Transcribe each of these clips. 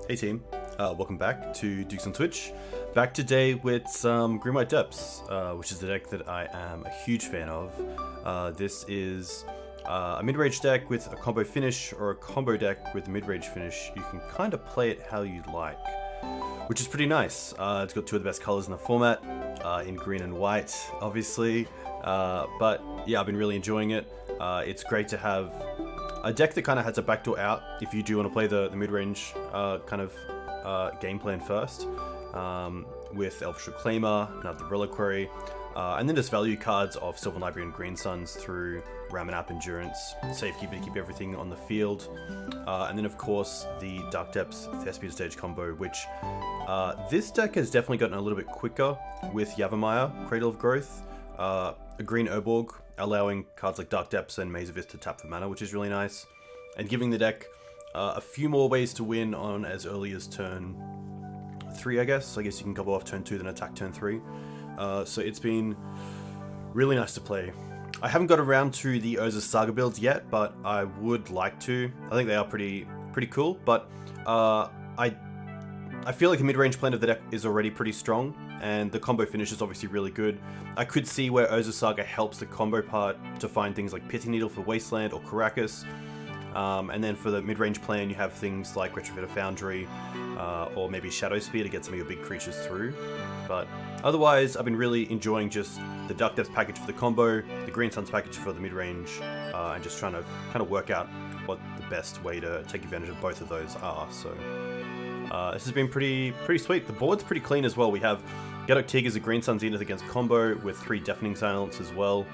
Hey team, welcome back to Dukes on Twitch. Back today with some Green White Depths, which is the deck that I am a huge fan of. This is a mid-range deck with a combo finish, or a combo deck with a mid-range finish. You can kind of play it how you like, which is pretty nice. It's got two of the best colors in the format, in green and white, obviously. But yeah, I've been really enjoying it. It's great to have a deck that kind of has a backdoor out if you do want to play the mid-range kind of game plan first, with Elvish Reclaimer, another Reliquary, and then just value cards of Sylvan Library and Green Suns through Ram and App Endurance, Safekeeper to keep everything on the field, and then of course the Dark Depths Thespian Stage combo, which this deck has definitely gotten a little bit quicker with Yavimaya, Cradle of Growth, a green Urborg, allowing cards like Dark Depths and Maze of Ith to tap for mana, which is really nice, and giving the deck a few more ways to win on as early as turn 3, I guess. I guess you can gobble off turn 2, then attack turn 3. So it's been really nice to play. I haven't got around to the Urza Saga builds yet, but I would like to. I think they are pretty cool, but I feel like the mid-range plan of the deck is already pretty strong, and the combo finish is obviously really good. I could see where Urza Saga helps the combo part to find things like Pithing Needle for Wasteland or Karakas. And then for the mid-range plan, you have things like Retrofitter Foundry, or maybe Shadow Spear to get some of your big creatures through. But otherwise, I've been really enjoying just the Dark Depths package for the combo, the Green Suns package for the mid-range, and just trying to kind of work out what the best way to take advantage of both of those are. So this has been pretty sweet. The board's pretty clean as well. We have Gaddock Teeg as a Green Sun Zenith against combo with 3 Deafening Silence as well.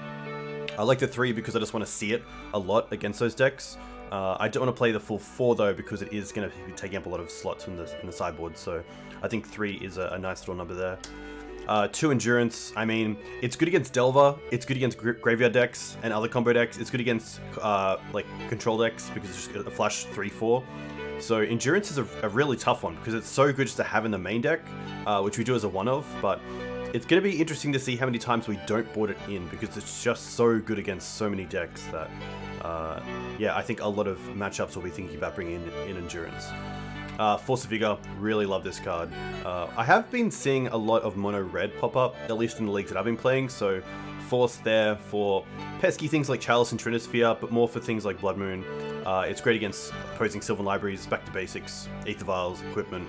I like the 3 because I just want to see it a lot against those decks. I don't want to play the full 4 though, because it is going to be taking up a lot of slots in the sideboard, so I think 3 is a nice little number there. 2 Endurance, I mean, it's good against Delver, it's good against Graveyard decks and other combo decks, it's good against like Control decks because it's just a flash 3-4. So Endurance is a really tough one because it's so good just to have in the main deck, which we do as a one-of, but it's going to be interesting to see how many times we don't board it in, because it's just so good against so many decks that, yeah, I think a lot of matchups will be thinking about bringing in Endurance. Force of Vigor, really love this card. I have been seeing a lot of mono red pop up, at least in the leagues that I've been playing, so Force there for pesky things like Chalice and Trinisphere, but more for things like Blood Moon. It's great against opposing Sylvan Libraries, back to basics, Aether Vials, equipment.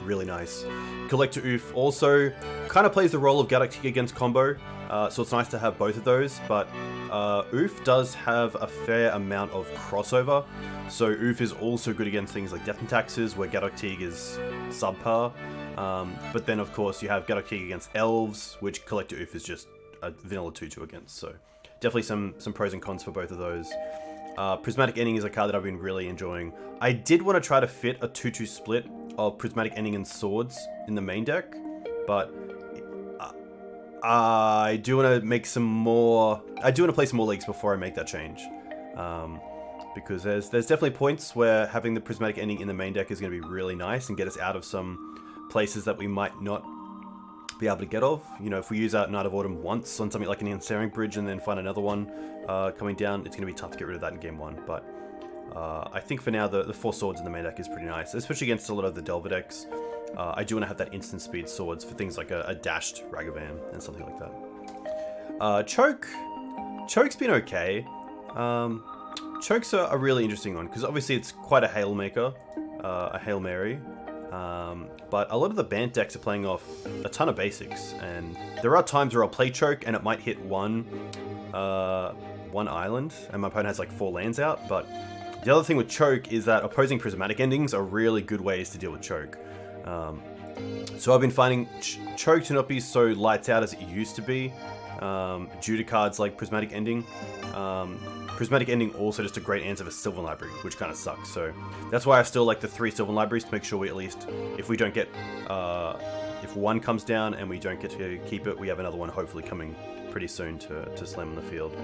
Really nice. Collector Oof also kind of plays the role of Gaddock Teeg against combo, so it's nice to have both of those, but Oof does have a fair amount of crossover, so Oof is also good against things like Death and Taxes, where Gaddock Teeg is subpar, but then of course you have Gaddock Teeg against Elves, which Collector Oof is just a vanilla 2-2 against, so definitely some pros and cons for both of those. Prismatic Ending is a card that I've been really enjoying. I did want to try to fit a 2-2 split of Prismatic Ending and Swords in the main deck, but I do want to make some more. I do want to play some more leagues before I make that change, because there's definitely points where having the Prismatic Ending in the main deck is going to be really nice and get us out of some places that we might not be able to get of. You know, if we use our Night of Autumn once on something like an Ensnaring Bridge and then find another one coming down, it's going to be tough to get rid of that in game 1. But I think for now the 4 swords in the main deck is pretty nice, especially against a lot of the Delver decks. I do want to have that instant speed swords for things like a dashed Ragavan and something like that. Choke's been okay. Chokes are a really interesting one because obviously it's quite a Hail Maker, a Hail Mary. But a lot of the BANT decks are playing off a ton of basics, and there are times where I'll play Choke and it might hit one island, and my opponent has like 4 lands out. But the other thing with Choke is that opposing Prismatic Endings are really good ways to deal with Choke. So I've been finding Choke to not be so lights out as it used to be, due to cards like Prismatic Ending. Prismatic Ending also just a great answer for Sylvan Library, which kind of sucks. So that's why I still like the 3 Sylvan Libraries, to make sure we at least, if we don't get, if one comes down and we don't get to keep it, we have another one hopefully coming pretty soon to slam on the field.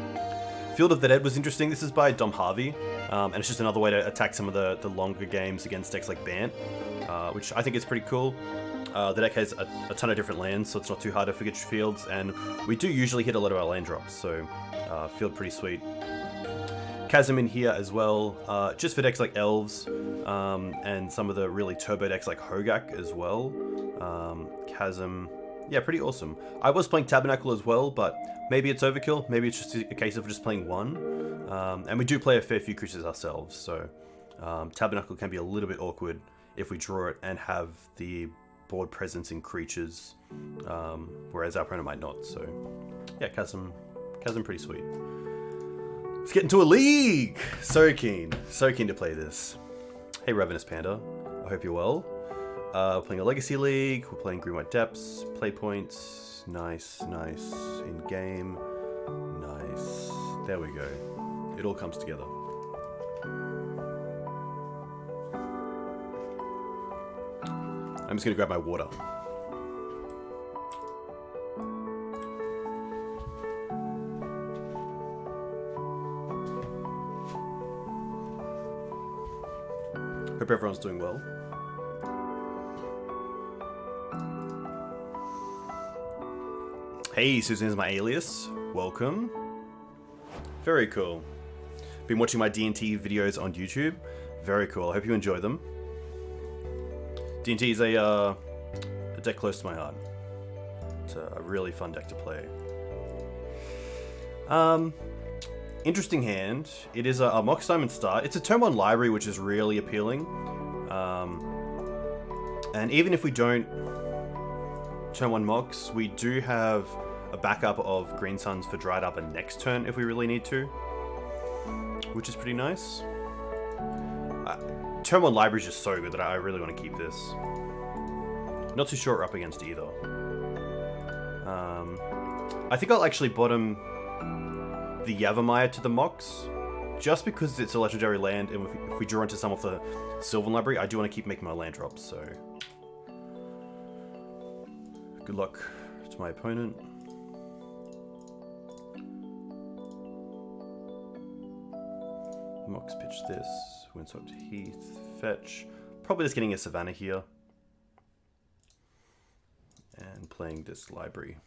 Field of the Dead was interesting. This is by Dom Harvey, and it's just another way to attack some of the longer games against decks like BANT, which I think is pretty cool. The deck has a ton of different lands, so it's not too hard to figure fields, and we do usually hit a lot of our land drops, so field pretty sweet. Chasm in here as well, just for decks like Elves, and some of the really turbo decks like Hogak as well. Chasm, yeah, pretty awesome. I was playing Tabernacle as well, but maybe it's overkill, maybe it's just a case of just playing one. And we do play a fair few creatures ourselves, so Tabernacle can be a little bit awkward if we draw it and have the board presence in creatures, whereas our opponent might not. So yeah, Chasm pretty sweet. Let's get into a league! So keen to play this. Hey Ravenous Panda, I hope you're well. We're playing a Legacy League, we're playing Green White Depths, play points, nice, in game, nice. There we go. It all comes together. I'm just gonna grab my water. Hope everyone's doing well. Hey, Susan is my alias. Welcome. Very cool. Been watching my D&T videos on YouTube. Very cool. I hope you enjoy them. D&T is a deck close to my heart. It's a really fun deck to play. Interesting hand. It is a Mox Diamond start. It's a turn 1 library, which is really appealing. And even if we don't turn 1 Mox, we do have a backup of Green Suns for Dried Up and next turn if we really need to, which is pretty nice. Turn 1 library is just so good that I really want to keep this. Not too sure we're up against either. I think I'll actually bottom the Yavimaya to the Mox, just because it's a legendary land, and if we draw into some of the Sylvan library, I do want to keep making my land drops, so... Good luck to my opponent. Mox pitch this, Windswept Heath, fetch. Probably just getting a Savannah here. And playing this library.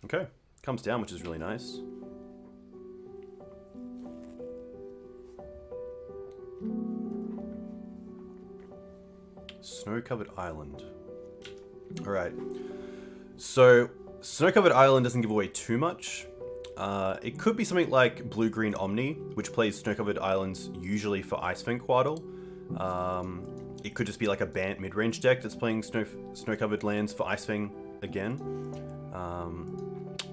Okay, comes down, which is really nice. Snow-covered island. Alright. So, Snow-covered island doesn't give away too much. It could be something like Blue-Green Omni, which plays Snow-covered islands usually for Ice-Fang Quaddle. It could just be like a BANT midrange deck that's playing Snow-covered lands for Ice-Fang again.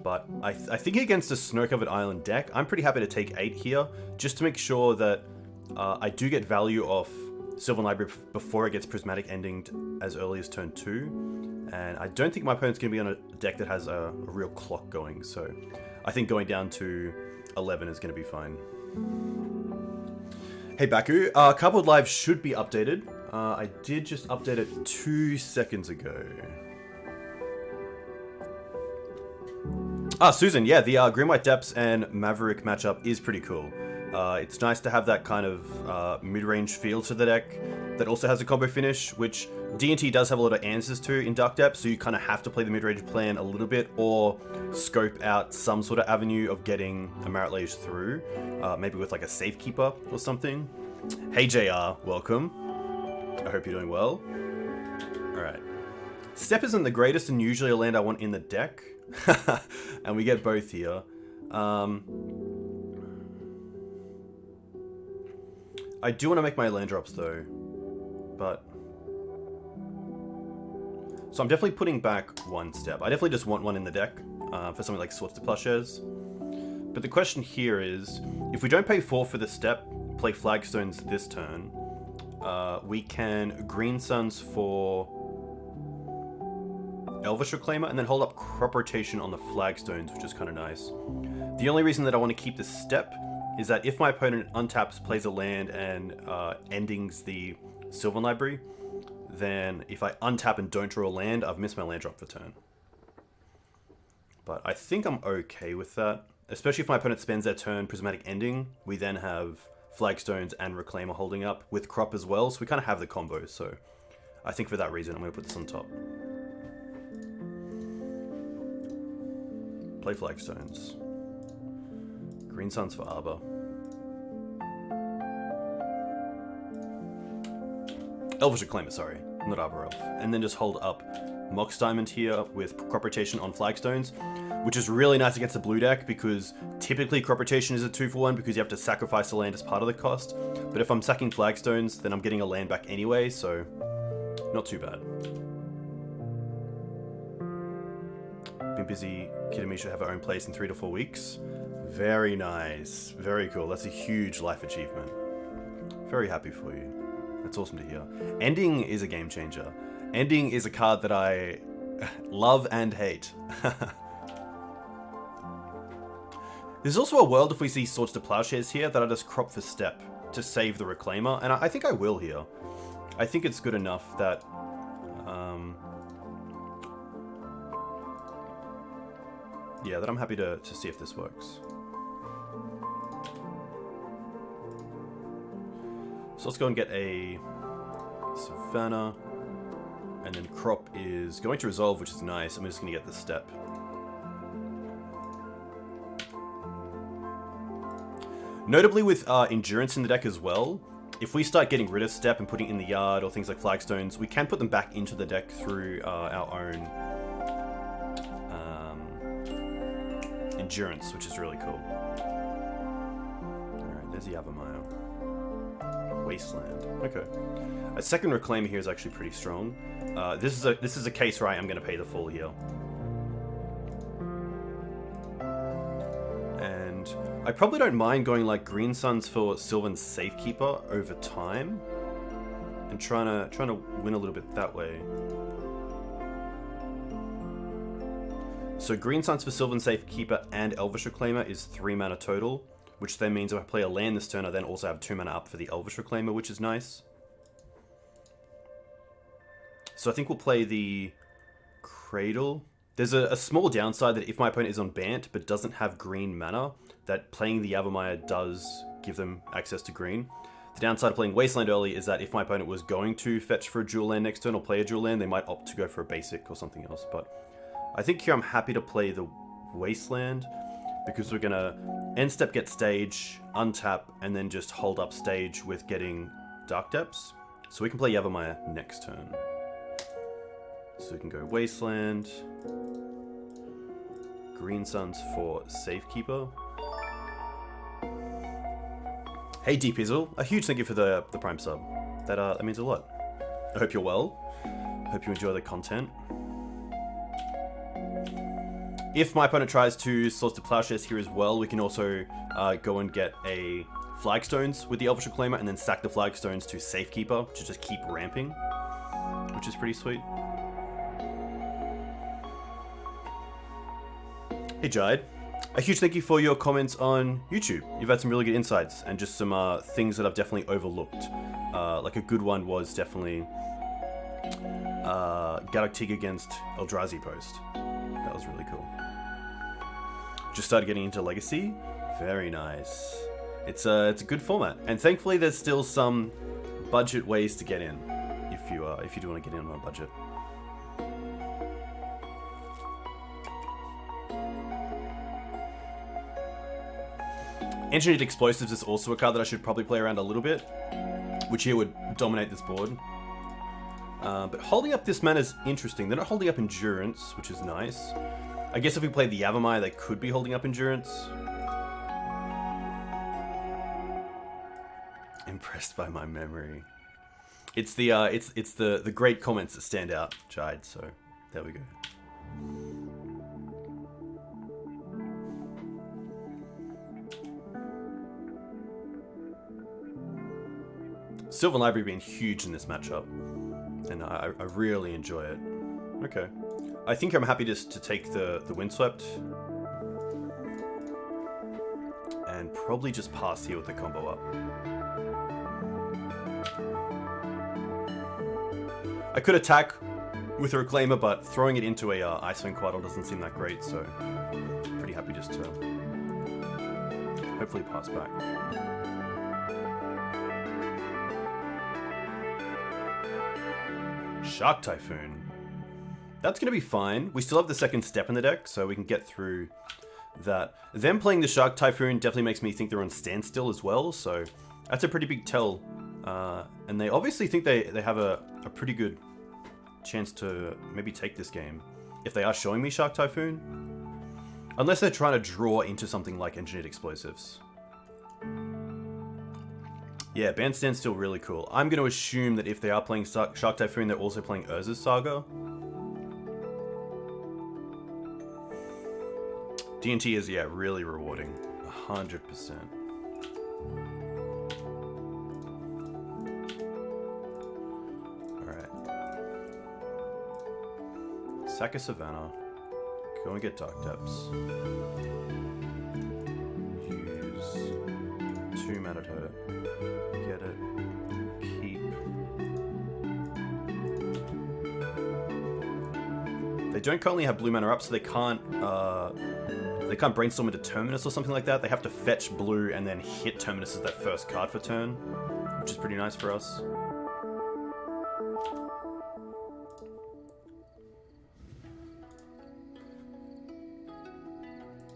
But I think against a Snow-covered island deck, I'm pretty happy to take 8 here, just to make sure that I do get value off Sylvan Library before it gets Prismatic Endinged as early as turn 2. And I don't think my opponent's going to be on a deck that has a real clock going, so I think going down to 11 is going to be fine. Hey Baku, Cardboard Live should be updated. I did just update it 2 seconds ago. Ah, Susan, yeah, the Green White Depths and Maverick matchup is pretty cool. It's nice to have that kind of mid-range feel to the deck that also has a combo finish, which D&T does have a lot of answers to in Dark Depths, so you kind of have to play the mid-range plan a little bit, or scope out some sort of avenue of getting a Marit Lage through, maybe with like a Safekeeper or something. Hey JR, welcome. I hope you're doing well. Alright. Step isn't the greatest and usually a land I want in the deck. And we get both here. I do want to make my land drops though, but... So I'm definitely putting back 1 step. I definitely just want 1 in the deck for something like Swords to Plowshares. But the question here is, if we don't pay 4 for this step, play Flagstones this turn, we can Green Suns for Elvish Reclaimer and then hold up Crop Rotation on the Flagstones, which is kind of nice. The only reason that I want to keep this step is that if my opponent untaps, plays a land, and endings the Sylvan Library, then if I untap and don't draw a land, I've missed my land drop for turn. But I think I'm okay with that. Especially if my opponent spends their turn Prismatic Ending, we then have Flagstones and Reclaimer holding up with Crop as well, so we kind of have the combo. So I think for that reason, I'm going to put this on top. Play Flagstones. Green Suns for Arbor. Elvish Reclaimer, sorry. Not Arbor Elf. And then just hold up Mox Diamond here with Crop Rotation on Flagstones, which is really nice against the blue deck because typically Crop Rotation is a 2-for-1 because you have to sacrifice a land as part of the cost. But if I'm sacking Flagstones, then I'm getting a land back anyway, so not too bad. Been busy. Kid and me should have our own place in 3 to 4 weeks. Very nice. Very cool. That's a huge life achievement. Very happy for you. That's awesome to hear. Ending is a game changer. Ending is a card that I love and hate. There's also a world if we see Swords to Plowshares here that I just crop for step to save the Reclaimer, and I think I will here. I think it's good enough that... yeah, that I'm happy to see if this works. So let's go and get a Savannah, and then Crop is going to resolve, which is nice. I'm just going to get the step. Notably with Endurance in the deck as well, if we start getting rid of step and putting it in the yard or things like Flagstones, we can put them back into the deck through our own Endurance, which is really cool. Alright, there's the Yavimaya. Wasteland. Okay. A second Reclaimer here is actually pretty strong. This is a case where I am going to pay the full here. And I probably don't mind going like Green Suns for Sylvan Safekeeper over time, and trying to win a little bit that way. So Green Suns for Sylvan Safekeeper and Elvish Reclaimer is 3 mana total, which then means if I play a land this turn, I then also have 2 mana up for the Elvish Reclaimer, which is nice. So I think we'll play the Cradle. There's a small downside that if my opponent is on BANT but doesn't have green mana, that playing the Yavimaya does give them access to green. The downside of playing Wasteland early is that if my opponent was going to fetch for a dual land next turn or play a dual land, they might opt to go for a basic or something else. But I think here I'm happy to play the Wasteland because we're going to end step, get stage, untap, and then just hold up stage with getting Dark Depths. So we can play Yavimaya next turn. So we can go Wasteland, Green Suns for Safekeeper. Hey Deep Izzle, a huge thank you for the Prime sub. That means a lot. I hope you're well. Hope you enjoy the content. If my opponent tries to Swords to Plowshares here as well, we can also go and get a Flagstones with the Elvish Reclaimer and then stack the Flagstones to Safekeeper to just keep ramping, which is pretty sweet. Hey Jide, a huge thank you for your comments on YouTube. You've had some really good insights and just some things that I've definitely overlooked. Like a good one was definitely Gaddock Teeg against Eldrazi post. That was really cool. Just started getting into Legacy. Very nice. It's a good format, and thankfully there's still some budget ways to get in if you do want to get in on a budget. Engineered Explosives is also a card that I should probably play around a little bit, which here would dominate this board. But holding up this mana is interesting. They're not holding up Endurance, which is nice. I guess if we played the Yavimaya, they could be holding up Endurance. Impressed by my memory. It's the great comments that stand out, Jide. So there we go. Sylvan Library being huge in this matchup, and I really enjoy it. Okay, I think I'm happy just to take the Windswept and probably just pass here with the combo up. I could attack with a Reclaimer, but throwing it into a Icewind Quaddle doesn't seem that great, so pretty happy just to hopefully pass back. Shark Typhoon. That's going to be fine. We still have the second step in the deck, so we can get through that them playing the Shark Typhoon definitely makes me think they're on standstill as well, so that's a pretty big tell. And they obviously think they have a pretty good chance to maybe take this game if they are showing me Shark Typhoon. Unless they're trying to draw into something like Engineered Explosives. Yeah, BANT Standstill really cool. I'm going to assume that if they are playing Shark Typhoon, they're also playing Urza's Saga. D&T is, yeah, really rewarding. 100%. Alright. Sack a Savannah. Go and get Dark Depths. Use 2 mana to hurt. Get it. Keep. They don't currently have blue mana up, so they can't brainstorm into Terminus or something like that. They have to fetch blue and then hit Terminus as that first card for turn, which is pretty nice for us.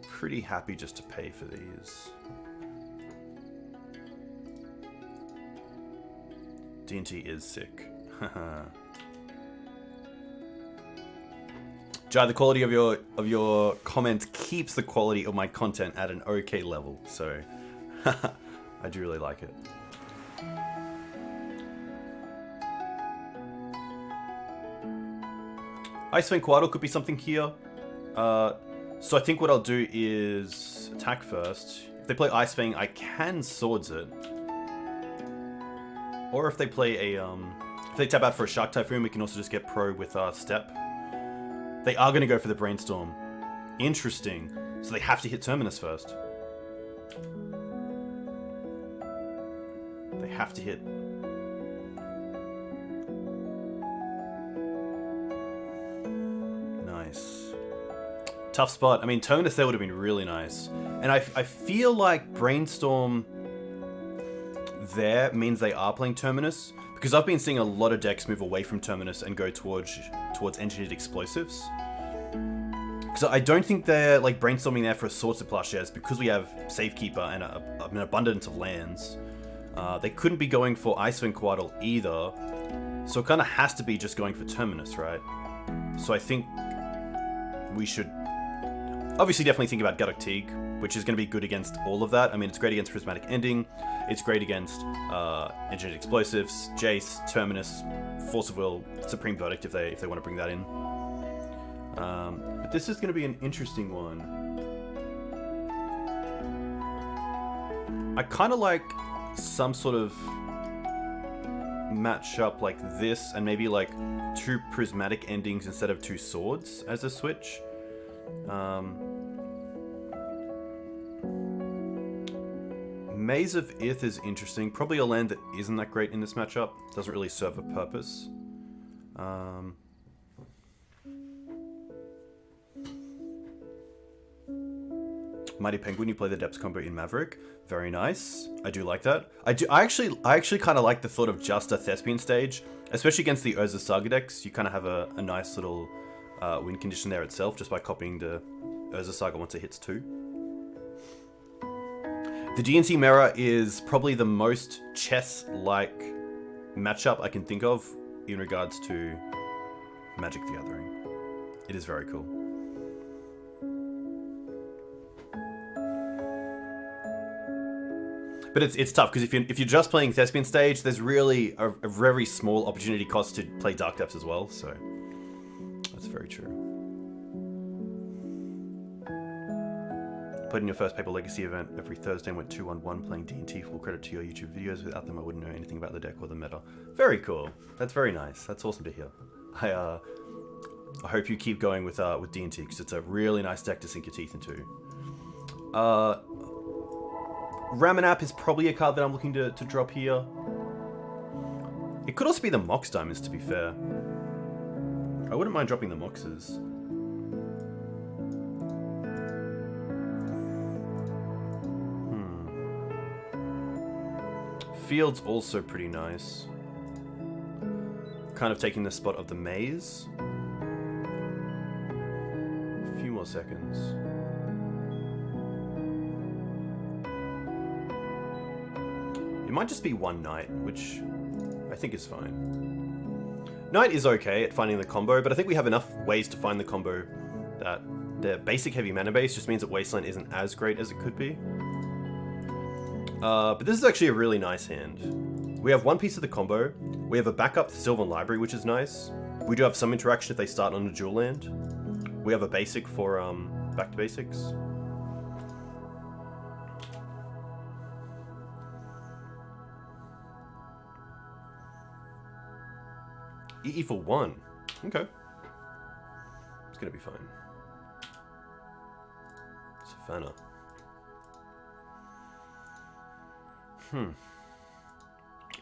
Pretty happy just to pay for these. D&T is sick. Jai, the quality of your comments keeps the quality of my content at an okay level, so I do really like it. Icewind Quaddle could be something here. So I think what I'll do is attack first. If they play Ice Fang, I can Swords it. Or if they play a if they tap out for a Shark Typhoon, we can also just get pro with Step. They are going to go for the Brainstorm. Interesting. So they have to hit Terminus first. They have to hit. Nice. Tough spot. I mean, Terminus there would have been really nice. And I feel like Brainstorm there means they are playing Terminus. Because I've been seeing a lot of decks move away from Terminus and go towards Engineered Explosives. So I don't think they're like brainstorming there for a Swords to Plowshares because we have Safekeeper and an abundance of lands. They couldn't be going for Icewind Quaddle either. So it kind of has to be just going for Terminus, right? So I think we should obviously definitely think about Gaddock Teeg, which is going to be good against all of that. I mean, it's great against Prismatic Ending. It's great against Engineered Explosives, Jace, Terminus, Force of Will, Supreme Verdict if they want to bring that in. But this is going to be an interesting one. I kind of like some sort of matchup like this, and maybe like 2 Prismatic Endings instead of 2 Swords as a switch. Maze of Ith is interesting. Probably a land that isn't that great in this matchup. Doesn't really serve a purpose. Mighty Penguin, you play the Depths combo in Maverick. Very nice. I do like that. I actually kind of like the thought of just a Thespian stage, especially against the Urza Saga decks. You kind of have a nice little win condition there itself just by copying the Urza Saga once it hits 2. The DNC Mirror is probably the most chess-like matchup I can think of in regards to Magic the Gathering. It is very cool. But it's tough because if you're just playing Thespian stage, there's really a very small opportunity cost to play Dark Depths as well. So that's very true. Played in your first Paper Legacy event every Thursday and went 2-1-1 playing D&T. Full credit to your YouTube videos. Without them, I wouldn't know anything about the deck or the meta. Very cool. That's very nice. That's awesome to hear. I hope you keep going with D&T because it's a really nice deck to sink your teeth into. Ramanap is probably a card that I'm looking to drop here. It could also be the Mox Diamonds, to be fair. I wouldn't mind dropping the Moxes. Field's also pretty nice. Kind of taking the spot of the Maze. A few more seconds. might just be one Knight, which I think is fine. Knight is okay at finding the combo, but I think we have enough ways to find the combo that the basic heavy mana base just means that Wasteland isn't as great as it could be. But this is actually a really nice hand. We have one piece of the combo. We have a backup Sylvan Library, which is nice. We do have some interaction if they start on a dual land. We have a basic for back to basics. EE for 1. Okay. It's gonna be fine. Savannah.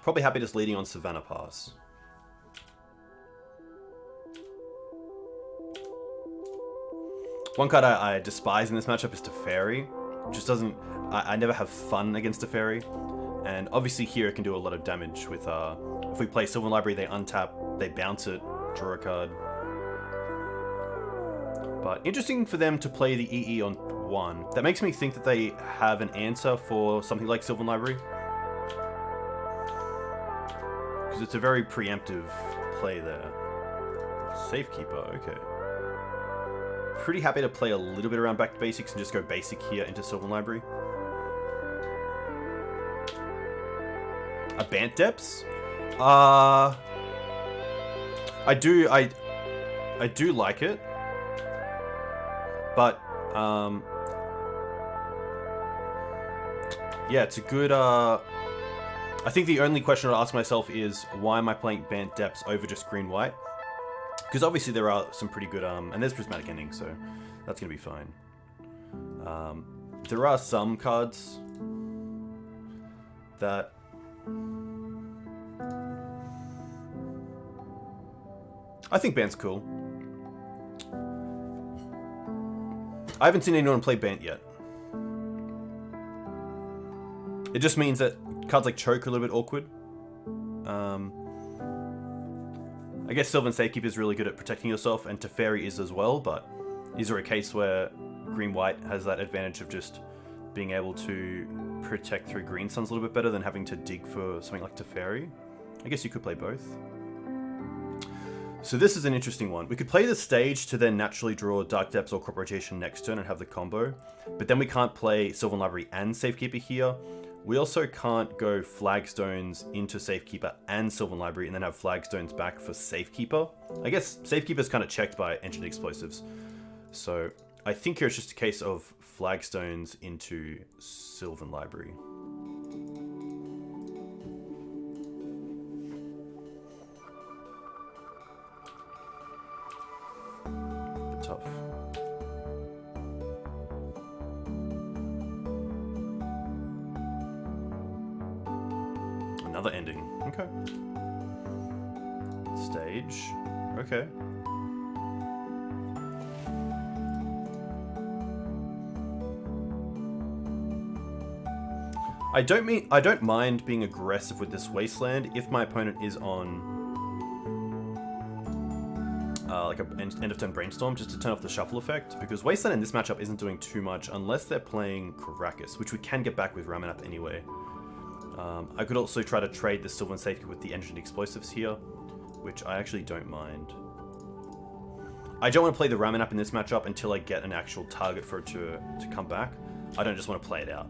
Probably happy just leading on Savannah Pass. One card I despise in this matchup is Teferi. Just doesn't... I never have fun against Teferi. And obviously here it can do a lot of damage with... if we play Sylvan Library, they untap, they bounce it, draw a card. But interesting for them to play the EE on 1. That makes me think that they have an answer for something like Sylvan Library. Because it's a very preemptive play there. Safekeeper, okay. Pretty happy to play a little bit around back to basics and just go basic here into Sylvan Library. A BANT Depths? I do like it. But, yeah, it's a good, I think the only question I'd ask myself is, why am I playing BANT Depths over just green-white? Because obviously there are some pretty good, and there's Prismatic Ending, so that's going to be fine. There are some cards that... I think BANT's cool. I haven't seen anyone play BANT yet. It just means that cards like Choke are a little bit awkward. I guess Sylvan Safekeeper is really good at protecting yourself, and Teferi is as well, but is there a case where green-white has that advantage of just being able to protect through Green Suns a little bit better than having to dig for something like Teferi? I guess you could play both. So this is an interesting one. We could play the stage to then naturally draw Dark Depths or Crop Rotation next turn and have the combo, but then we can't play Sylvan Library and Safekeeper here. We also can't go Flagstones into Safekeeper and Sylvan Library and then have Flagstones back for Safekeeper. I guess Safekeeper is kind of checked by Engineered Explosives. So I think here it's just a case of Flagstones into Sylvan Library. Bit tough. Another ending. Okay. Stage. Okay. I don't mind being aggressive with this Wasteland if my opponent is on like a end of turn Brainstorm, just to turn off the shuffle effect, because Wasteland in this matchup isn't doing too much unless they're playing Karakas, which we can get back with Ramanap anyway. I could also try to trade the Sylvan Safety with the Engineered Explosives here, which I actually don't mind. I don't want to play the Ramanap in this matchup until I get an actual target for it to come back. I don't just want to play it out.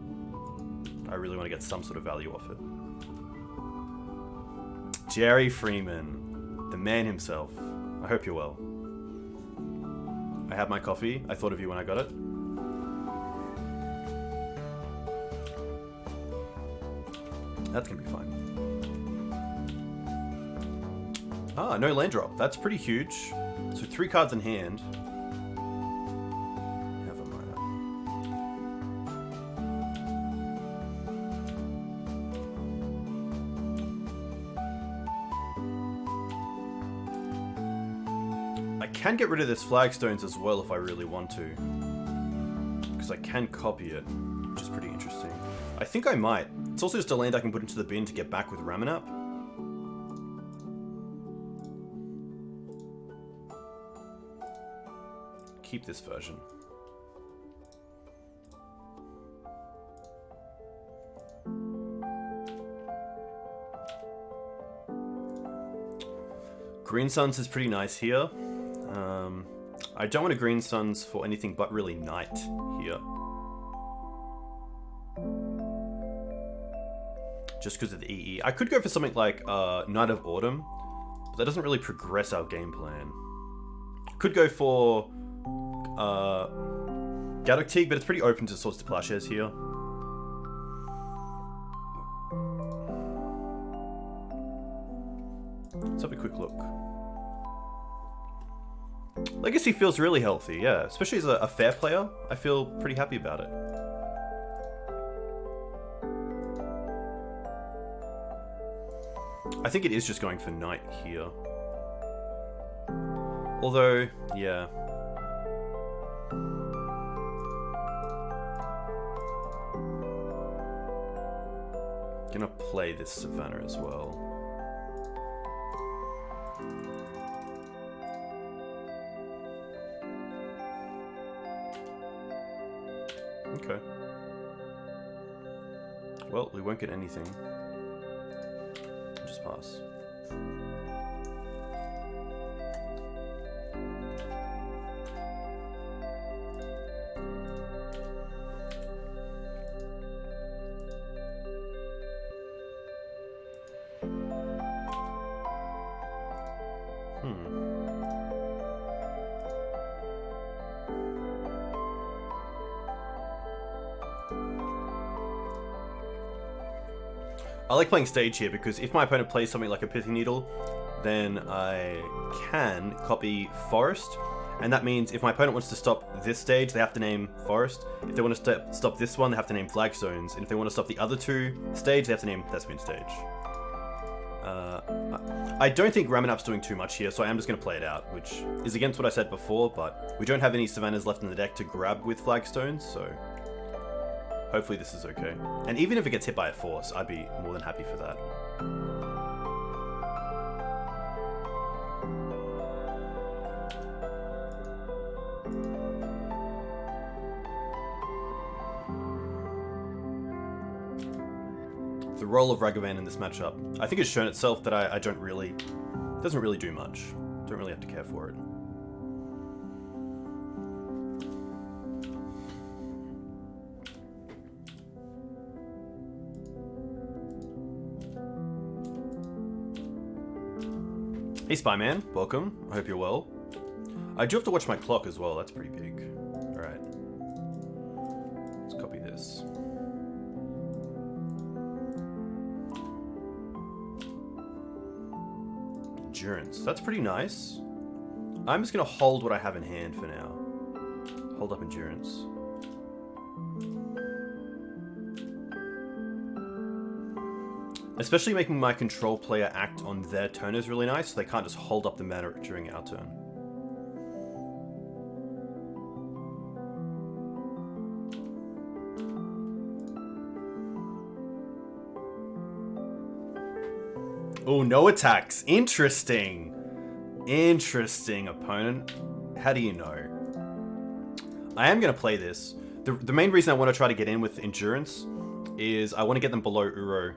I really want to get some sort of value off it. Jerry Freeman, the man himself. I hope you're well. I had my coffee. I thought of you when I got it. That's going to be fine. Ah, no land drop. That's pretty huge. So 3 cards in hand. Never mind. I can get rid of this Flagstones as well if I really want to. Because I can copy it, which is pretty interesting. I think I might. It's also just a land I can put into the bin to get back with Ramanap. Keep this version. Green Suns is pretty nice here. I don't want a Green Suns for anything but really Night here. Just because of the EE. I could go for something like Night of Autumn, but that doesn't really progress our game plan. Could go for Gaddock Teeg, but it's pretty open to Swords to Plowshares here. Let's have a quick look. Legacy feels really healthy, yeah. Especially as a fair player, I feel pretty happy about it. I think it is just going for Knight here. Although, yeah. Gonna play this Savannah as well. Okay. Well, we won't get anything. Just pass. I like playing stage here because if my opponent plays something like a Pithing Needle, then I can copy Forest, and that means if my opponent wants to stop this stage, they have to name Forest. If they want to stop this one, they have to name Flagstones, and if they want to stop the other two stage, they have to name Thespian stage. I don't think Ramanap's doing too much here, so I am just going to play it out, which is against what I said before, but we don't have any Savannahs left in the deck to grab with Flagstones, so hopefully this is okay. And even if it gets hit by a Force, I'd be more than happy for that. The role of Ragavan in this matchup, I think, has shown itself that I don't really, doesn't really do much. Don't really have to care for it. Hey Spyman, welcome. I hope you're well. I do have to watch my clock as well, that's pretty big. Alright. Let's copy this. Endurance, that's pretty nice. I'm just gonna hold what I have in hand for now. Hold up Endurance. Especially making my control player act on their turn is really nice, so they can't just hold up the mana during our turn. Oh, no attacks. Interesting. Interesting, opponent. How do you know? I am going to play this. The main reason I want to try to get in with Endurance is I want to get them below Uro.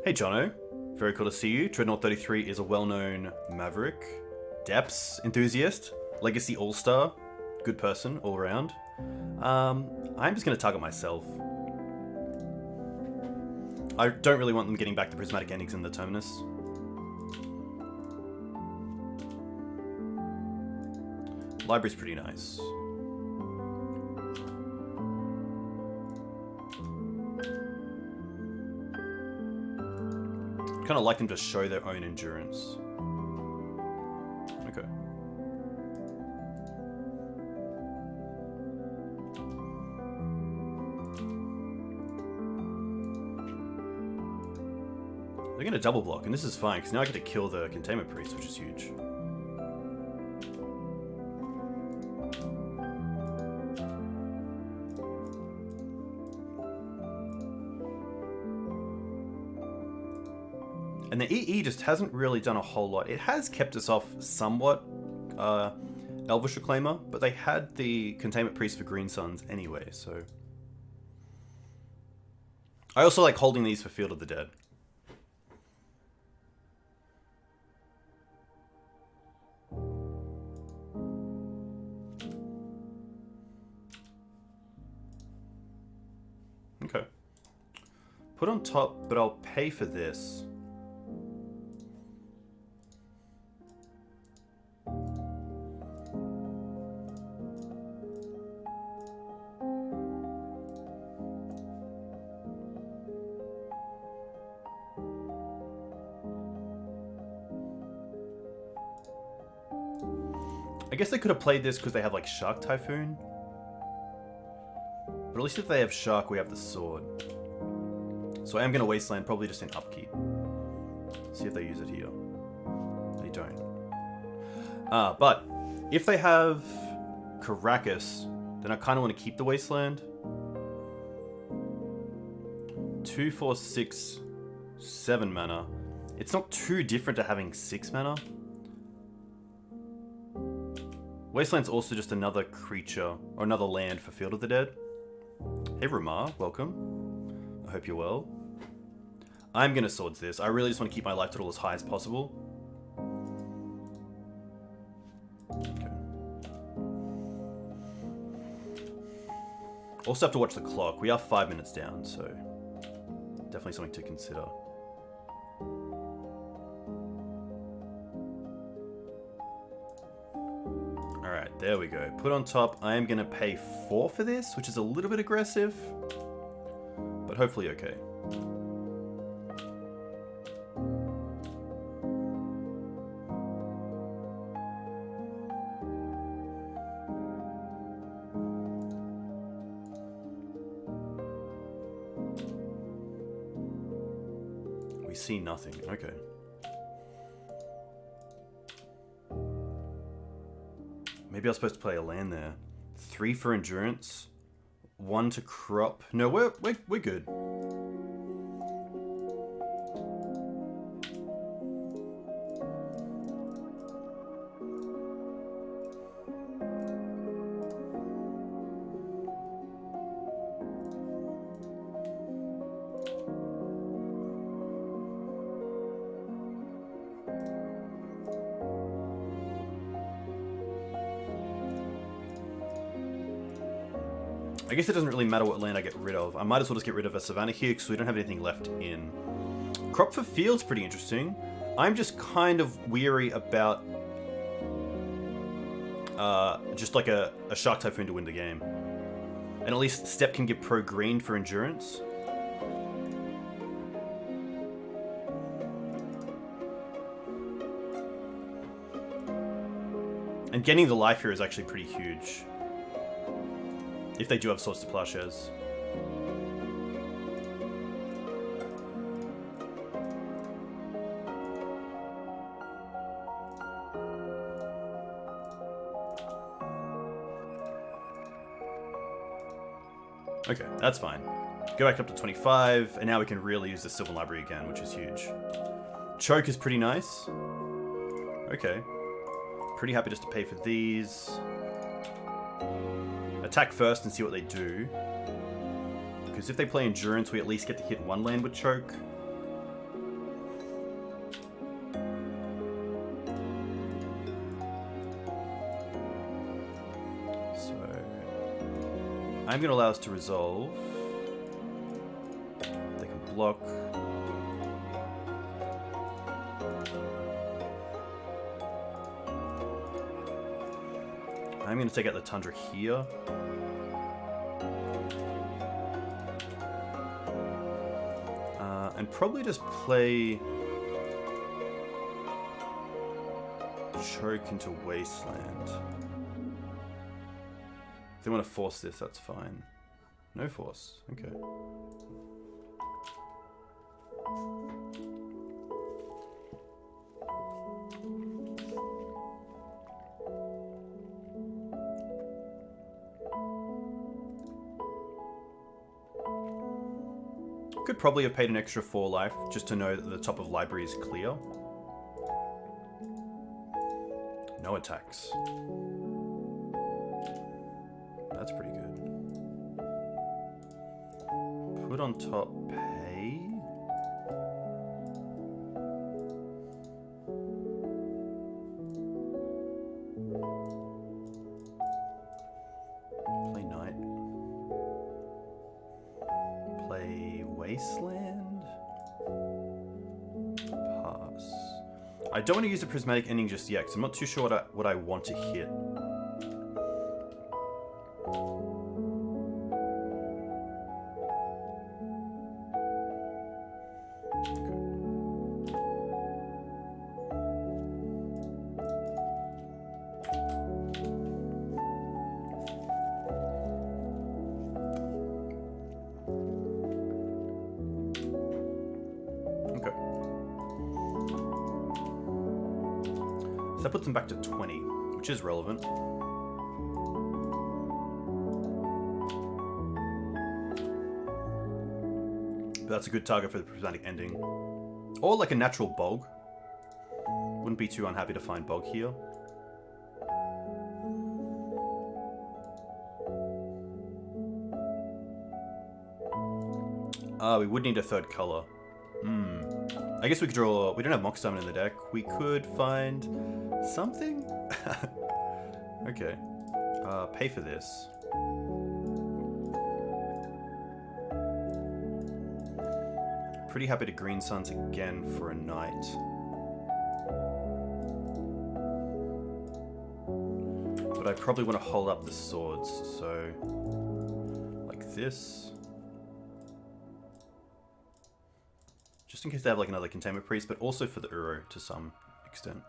Hey Jono, very cool to see you. Dreadnought33 is a well-known Maverick, Depths enthusiast, Legacy All-Star, good person all around. I'm just going to target myself. I don't really want them getting back the Prismatic Endings in the Terminus. Library's pretty nice. Kind of like them to show their own endurance. Okay. They're going to double block, and this is fine, because now I get to kill the Containment Priest, which is huge. And the EE just hasn't really done a whole lot. It has kept us off somewhat, Elvish Reclaimer, but they had the Containment Priest for Green Suns anyway, so... I also like holding these for Field of the Dead. Put on top, but I'll pay for this. I guess they could have played this because they have like Shark Typhoon. But at least if they have Shark, we have the sword. So I am going to Wasteland, probably just in upkeep. See if they use it here. They don't. But if they have Caracas, then I kind of want to keep the Wasteland. 2, 4, 6, 7 mana. It's not too different to having 6 mana. Wasteland's also just another creature, or another land for Field of the Dead. Hey Ramar, welcome. I hope you're well. I'm gonna Swords this. I really just want to keep my life total as high as possible. Okay. Also have to watch the clock. We are 5 minutes down, so definitely something to consider. Alright, there we go. Put on top. I am going to pay 4 for this, which is a little bit aggressive, but hopefully okay. We see nothing. Okay. Maybe I was supposed to play a land there. 3 for endurance, 1 to crop. No, we're good. I guess it doesn't really matter what land I get rid of. I might as well just get rid of a Savannah here because we don't have anything left in. Crop for Field's pretty interesting. I'm just kind of weary about just like a Shark Typhoon to win the game. And at least Step can get pro green for endurance. And getting the life here is actually pretty huge. If they do have Swords to Plowshares. Okay, that's fine. Go back up to 25, and now we can really use the Sylvan Library again, which is huge. Choke is pretty nice. Okay. Pretty happy just to pay for these. Attack first and see what they do. Because if they play Endurance, we at least get to hit 1 land with Choke. So I'm going to allow us to resolve. They can block. I'm going to take out the Tundra here. And probably just play Choke into Wasteland. If they want to force this, that's fine. No force. Okay. Could probably have paid an extra 4 life just to know that the top of library is clear. No attacks. That's pretty good. Put on top, pay. Play Knight. Play Wasteland. I don't want to use a prismatic ending just yet, because I'm not too sure what I want to hit. That puts them back to 20, which is relevant. But that's a good target for the prismatic ending. Or like a natural bog. Wouldn't be too unhappy to find bog here. We would need a third color. I guess we could draw... We don't have Mox Diamond in the deck. We could find something? Okay. Pay for this. Pretty happy to Green Suns again for a night. But I probably want to hold up the swords, so... like this. Just in case they have like another Containment Priest, but also for the Uro to some extent.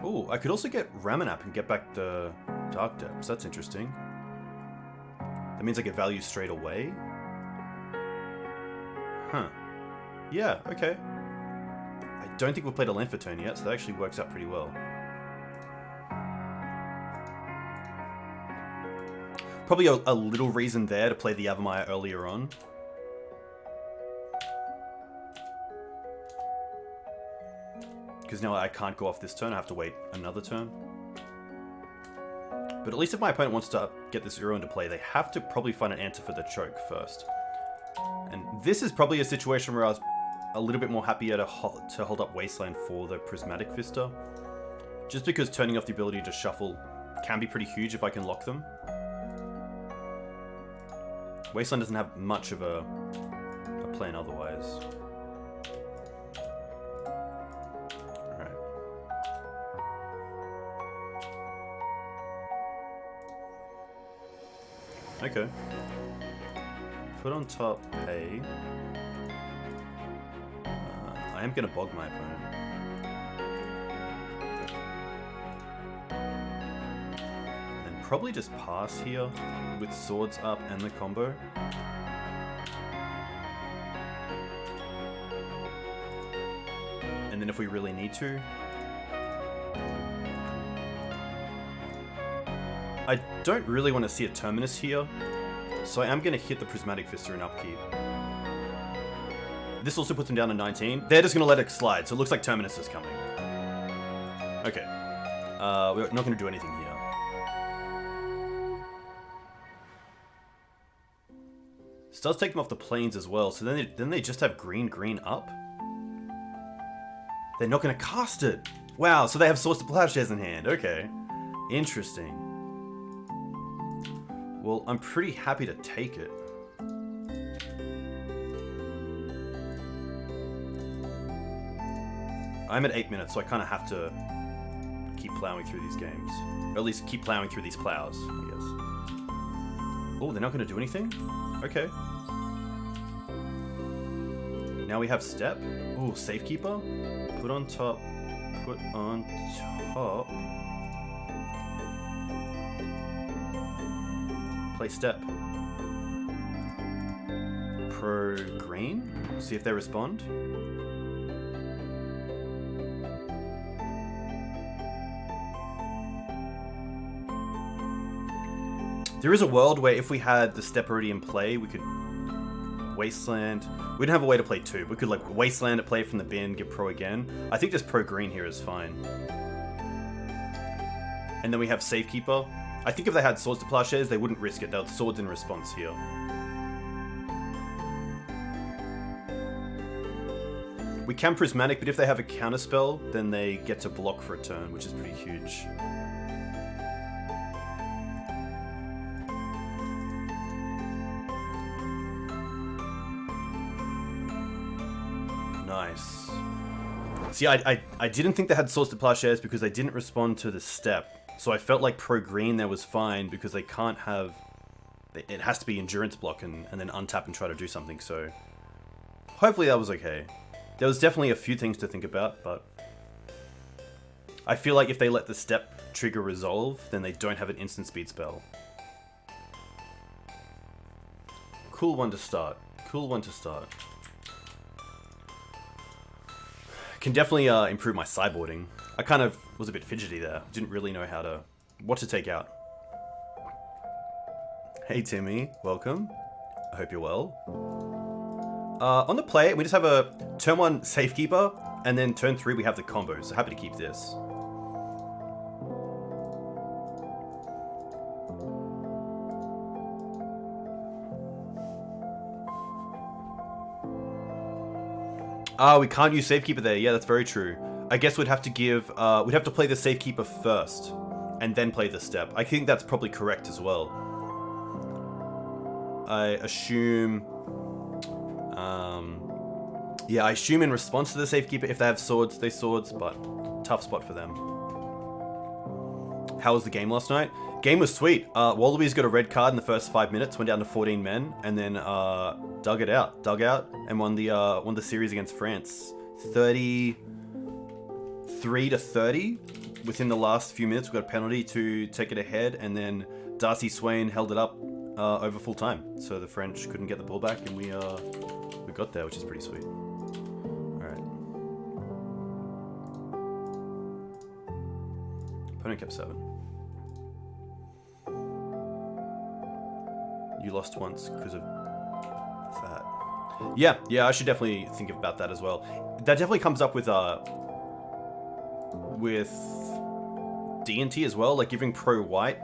Oh, I could also get Ramanap and get back the Dark Depths. That's interesting. That means I get value straight away? Huh. Yeah, okay. I don't think we've played a land for turn yet, so that actually works out pretty well. Probably a little reason there to play the Avamaya earlier on. Because now I can't go off this turn, I have to wait another turn. But at least if my opponent wants to get this Uro into play, they have to probably find an answer for the choke first. And this is probably a situation where I was a little bit more happier to hold up Wasteland for the Prismatic Vista. Just because turning off the ability to shuffle can be pretty huge if I can lock them. Wasteland doesn't have much of a plan otherwise. Alright. Okay. Put on top pay. I am going to bog my opponent. Probably just pass here with swords up and the combo. And then if we really need to, I don't really want to see a Terminus here, so I am going to hit the Prismatic Vista and upkeep. This also puts them down to 19. They're just going to let it slide, so it looks like Terminus is coming. Okay. We're not going to do anything here. This does take them off the plains as well, so then they just have green up. They're not going to cast it. Wow, so they have Swords to Plowshares in hand. Okay, interesting. Well, I'm pretty happy to take it. I'm at 8 minutes, so I kind of have to keep plowing through these games, or at least keep plowing through these plows, I guess. Oh, they're not going to do anything? Okay. Now we have Step. Ooh, Safekeeper. Put on top. Put on top. Play Step. Pro green. See if they respond. There is a world where if we had the Step already in play, we could Wasteland. We don't have a way to play two. We could like Wasteland it, play it from the bin, get Pro again. I think just Pro green here is fine. And then we have Safekeeper. I think if they had Swords to Plowshares, they wouldn't risk it. They'll Swords in response here. We can Prismatic, but if they have a counterspell, then they get to block for a turn, which is pretty huge. Nice. See, I didn't think they had Swords to Plowshares because they didn't respond to the step. So I felt like pro green there was fine because they can't have... It has to be endurance block and then untap and try to do something, so... Hopefully that was okay. There was definitely a few things to think about, but... I feel like if they let the step trigger resolve, then they don't have an instant speed spell. Cool one to start. Cool one to start. Can definitely improve my sideboarding. I kind of was a bit fidgety there. Didn't really know what to take out. Hey Timmy, welcome. I hope you're well. On the play, we just have a turn 1 Safekeeper, and then turn 3 we have the combo, so happy to keep this. We can't use Safekeeper there. Yeah, that's very true. I guess we'd have to play the Safekeeper first, and then play the step. I think that's probably correct as well. I assume... yeah, I assume in response to the Safekeeper, if they have swords, they swords, but tough spot for them. How was the game last night? Game was sweet. Wallabies got a red card in the first 5 minutes, went down to 14 men, and then dug out, and won the series against France. 33-30 within the last few minutes. We got a penalty to take it ahead, and then Darcy Swain held it up over full time, so the French couldn't get the ball back, and we got there, which is pretty sweet. All right. Opponent kept 7. You lost once because of that. Yeah, I should definitely think about that as well. That definitely comes up with D&T as well, like giving pro white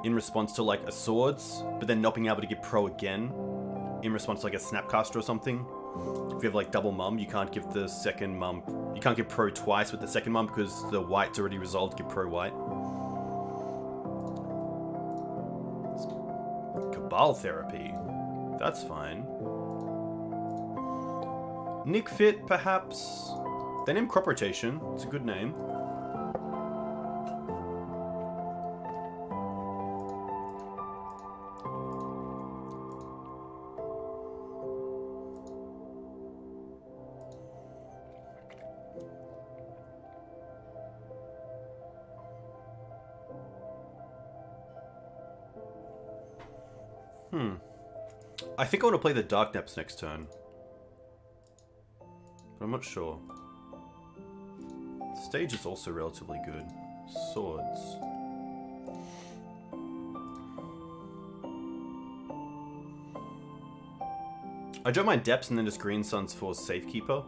in response to like a swords, but then not being able to give pro again in response to like a snapcaster or something. If you have like double mum, you can't give the second mum. You can't give pro twice with the second mum because the white's already resolved to give pro white. Cabal therapy. That's fine. Nick Fit, perhaps. They named Crop Rotation. It's a good name. I think I want to play the Dark Depths next turn. But I'm not sure. Stage is also relatively good. Swords. I don't mind Depths and then just Green Suns for Safekeeper.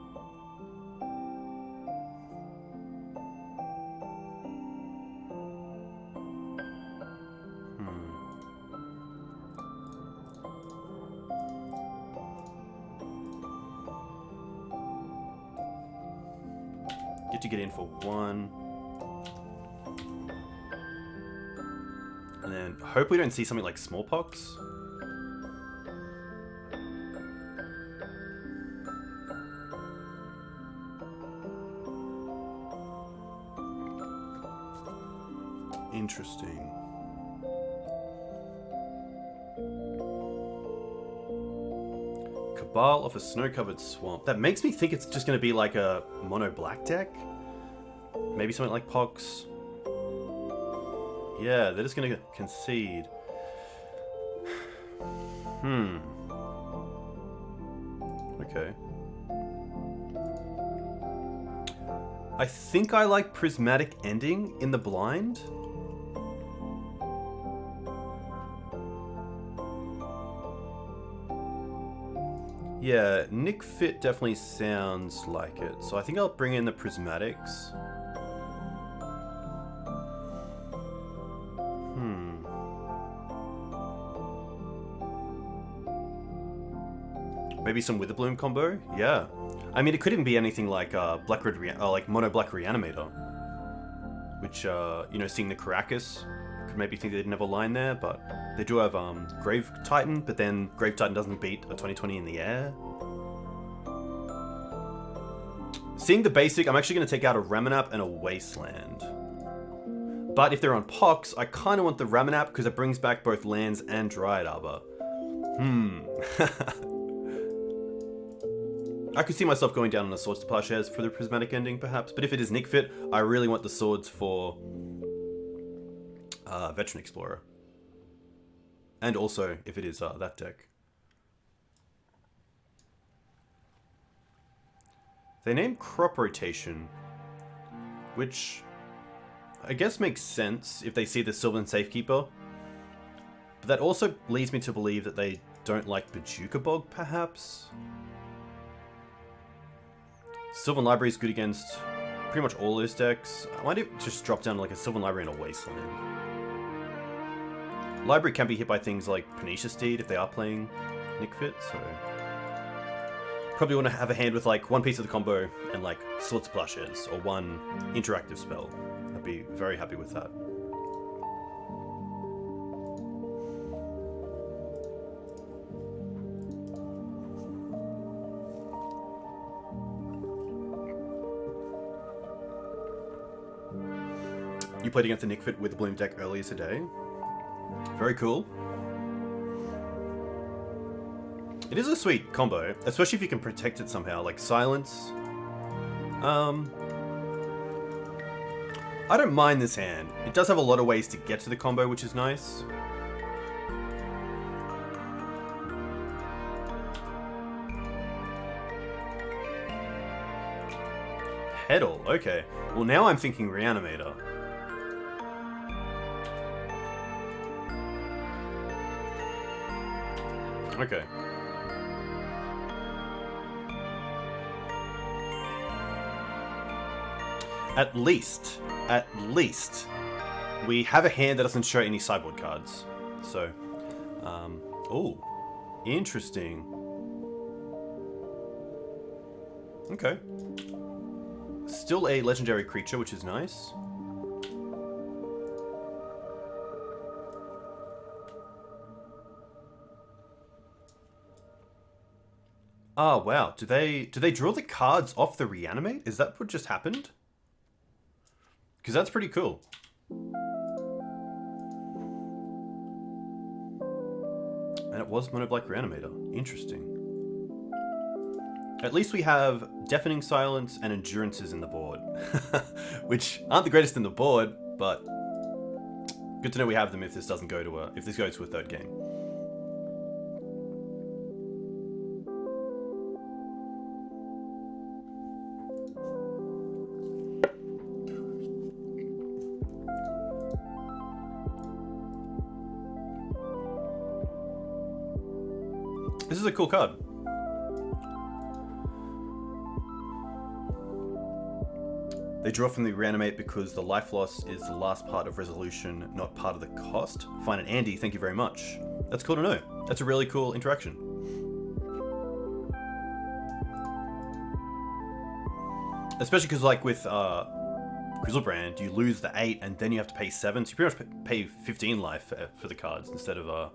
To get in for 1. And then hope we don't see something like Smallpox. Interesting. Cabal off a snow-covered swamp. That makes me think it's just going to be like a mono black deck. Maybe something like Pox. Yeah, they're just going to concede. Okay. I think I like Prismatic Ending in the blind. Yeah, Nick Fit definitely sounds like it. So I think I'll bring in the Prismatics. Maybe some Witherbloom combo? Yeah. I mean, it could even be anything like like Mono Black Reanimator. Which, you know, seeing the Caracas, could maybe think they didn't have a line there, but they do have Grave Titan, but then Grave Titan doesn't beat a 20/20 in the air. Seeing the basic, I'm actually going to take out a Ramanap and a Wasteland. But if they're on Pox, I kind of want the Ramanap because it brings back both lands and Dryad Arbor. I could see myself going down on the Swords to Plowshares for the Prismatic Ending, perhaps. But if it is Nick Fit, I really want the Swords for Veteran Explorer. And also, if it is that deck. They named Crop Rotation, which I guess makes sense if they see the Sylvan Safekeeper. But that also leads me to believe that they don't like Bojuka Bog, perhaps? Sylvan Library is good against pretty much all those decks. I might just drop down like a Sylvan Library and a Wasteland. Library can be hit by things like Phoenicia Steed if they are playing Nick Fit, so... Probably want to have a hand with like one piece of the combo and like Swords to Plowshares or one interactive spell. I'd be very happy with that. You played against the Nick Fit with the Bloom deck earlier today. Very cool. It is a sweet combo, especially if you can protect it somehow, like Silence. I don't mind this hand. It does have a lot of ways to get to the combo, which is nice. Petal, okay. Well, now I'm thinking Reanimator. Okay. At least, we have a hand that doesn't show any sideboard cards. So, oh, interesting. Okay. Still a legendary creature, which is nice. Oh, wow. Do they draw the cards off the Reanimate? Is that what just happened? Because that's pretty cool. And it was Mono Black Reanimator. Interesting. At least we have Deafening Silence and Endurances in the board. Which aren't the greatest in the board, but good to know we have them if this doesn't go to if this goes to a third game. This is a cool card. They draw from the Reanimate because the life loss is the last part of resolution, not part of the cost. Fine and Andy, thank you very much. That's cool to know. That's a really cool interaction. Especially because like with Grizzlebrand, you lose the 8 and then you have to pay 7, so you pretty much pay 15 life for the cards instead of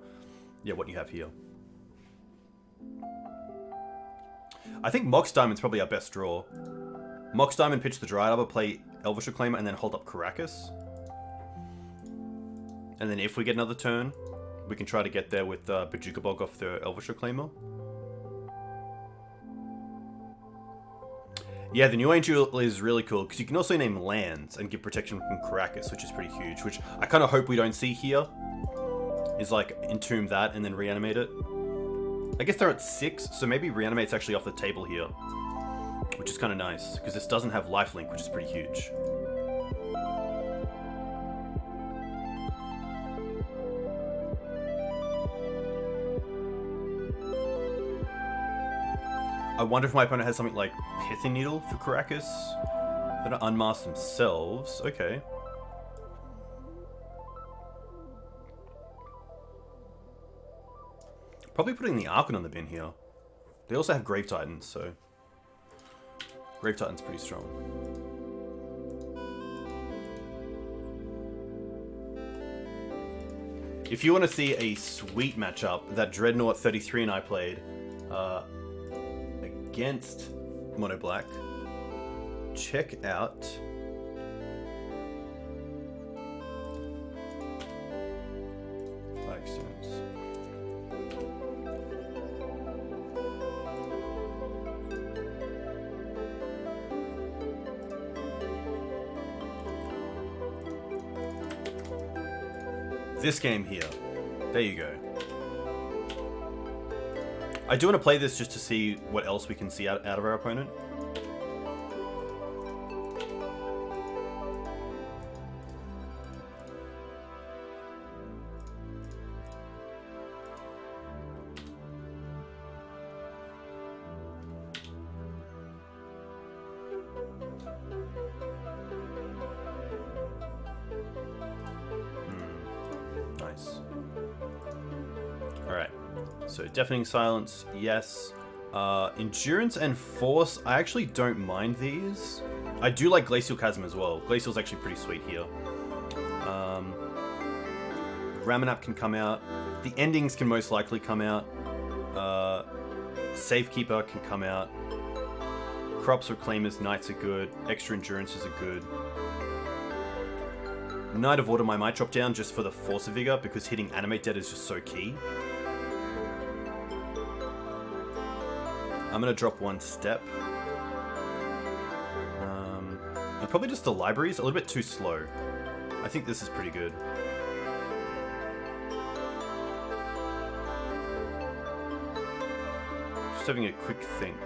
yeah, what you have here. I think Mox Diamond's probably our best draw. Mox Diamond, pitch the Dryad Arbor, play Elvish Reclaimer, and then hold up Caracas. And then if we get another turn, we can try to get there with Bojuka Bog off the Elvish Reclaimer. Yeah, the New Angel is really cool, because you can also name lands and give protection from Caracas, which is pretty huge, which I kind of hope we don't see here. Is like, entomb that and then reanimate it. I guess they're at 6, so maybe Reanimate's actually off the table here. Which is kind of nice, because this doesn't have lifelink, which is pretty huge. I wonder if my opponent has something like Pithing Needle for Caracas. They're gonna unmask themselves. Okay. Probably putting the Archon on the bin here. They also have Grave Titans, so... Grave Titan's pretty strong. If you want to see a sweet matchup that Dreadnought 33 and I played against Mono Black, check out flagstones. This game here. There you go. I do want to play this just to see what else we can see out of our opponent. Nice. Alright. So, Deafening Silence, yes. Endurance and Force, I actually don't mind these. I do like Glacial Chasm as well. Glacial's actually pretty sweet here. Ramanap can come out. The endings can most likely come out. Safekeeper can come out. Crops, Reclaimers, Knights are good. Extra Endurances are good. Knight of Autumn I might drop down just for the Force of Vigor because hitting Animate Dead is just so key. I'm going to drop one step. And probably just the libraries, a little bit too slow. I think this is pretty good. Just having a quick think.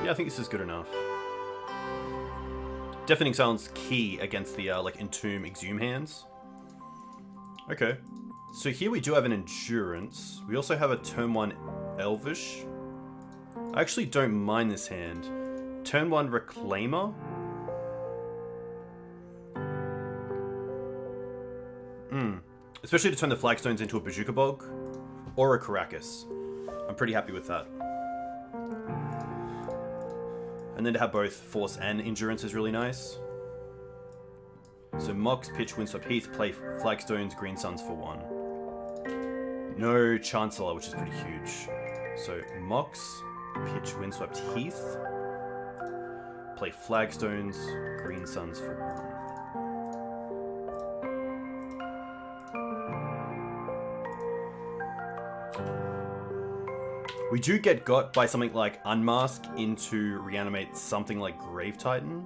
Yeah, I think this is good enough. Deafening Silence key against the like Entomb Exhume hands. Okay. So here we do have an Endurance. We also have a turn 1 Elvish. I actually don't mind this hand. Turn 1 Reclaimer. Especially to turn the Flagstones into a Bazooka Bog. Or a Caracas. I'm pretty happy with that. And then to have both Force and Endurance is really nice. So Mox, Pitch, Windswept Heath, play Flagstones, Green Suns for 1. No Chancellor, which is pretty huge. So Mox, Pitch, Windswept Heath, play Flagstones, Green Suns for 1. We do get got by something like Unmask into reanimate something like Grave Titan.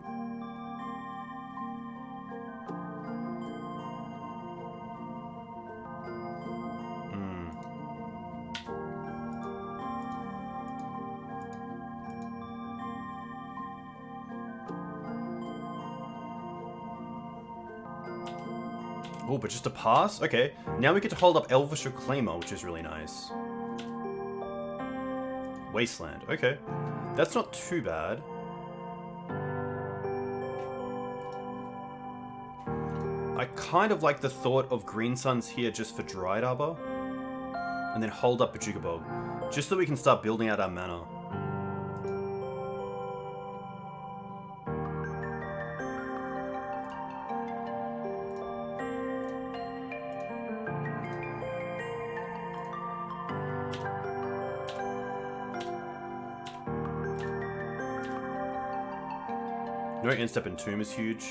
Oh, but just a pass? Okay. Now we get to hold up Elvish Reclaimer, which is really nice. Wasteland. Okay. That's not too bad. I kind of like the thought of Green Suns here just for Dryad Arbor. And then hold up Bazooka Bog. Just so we can start building out our mana. No End-Step Entomb is huge.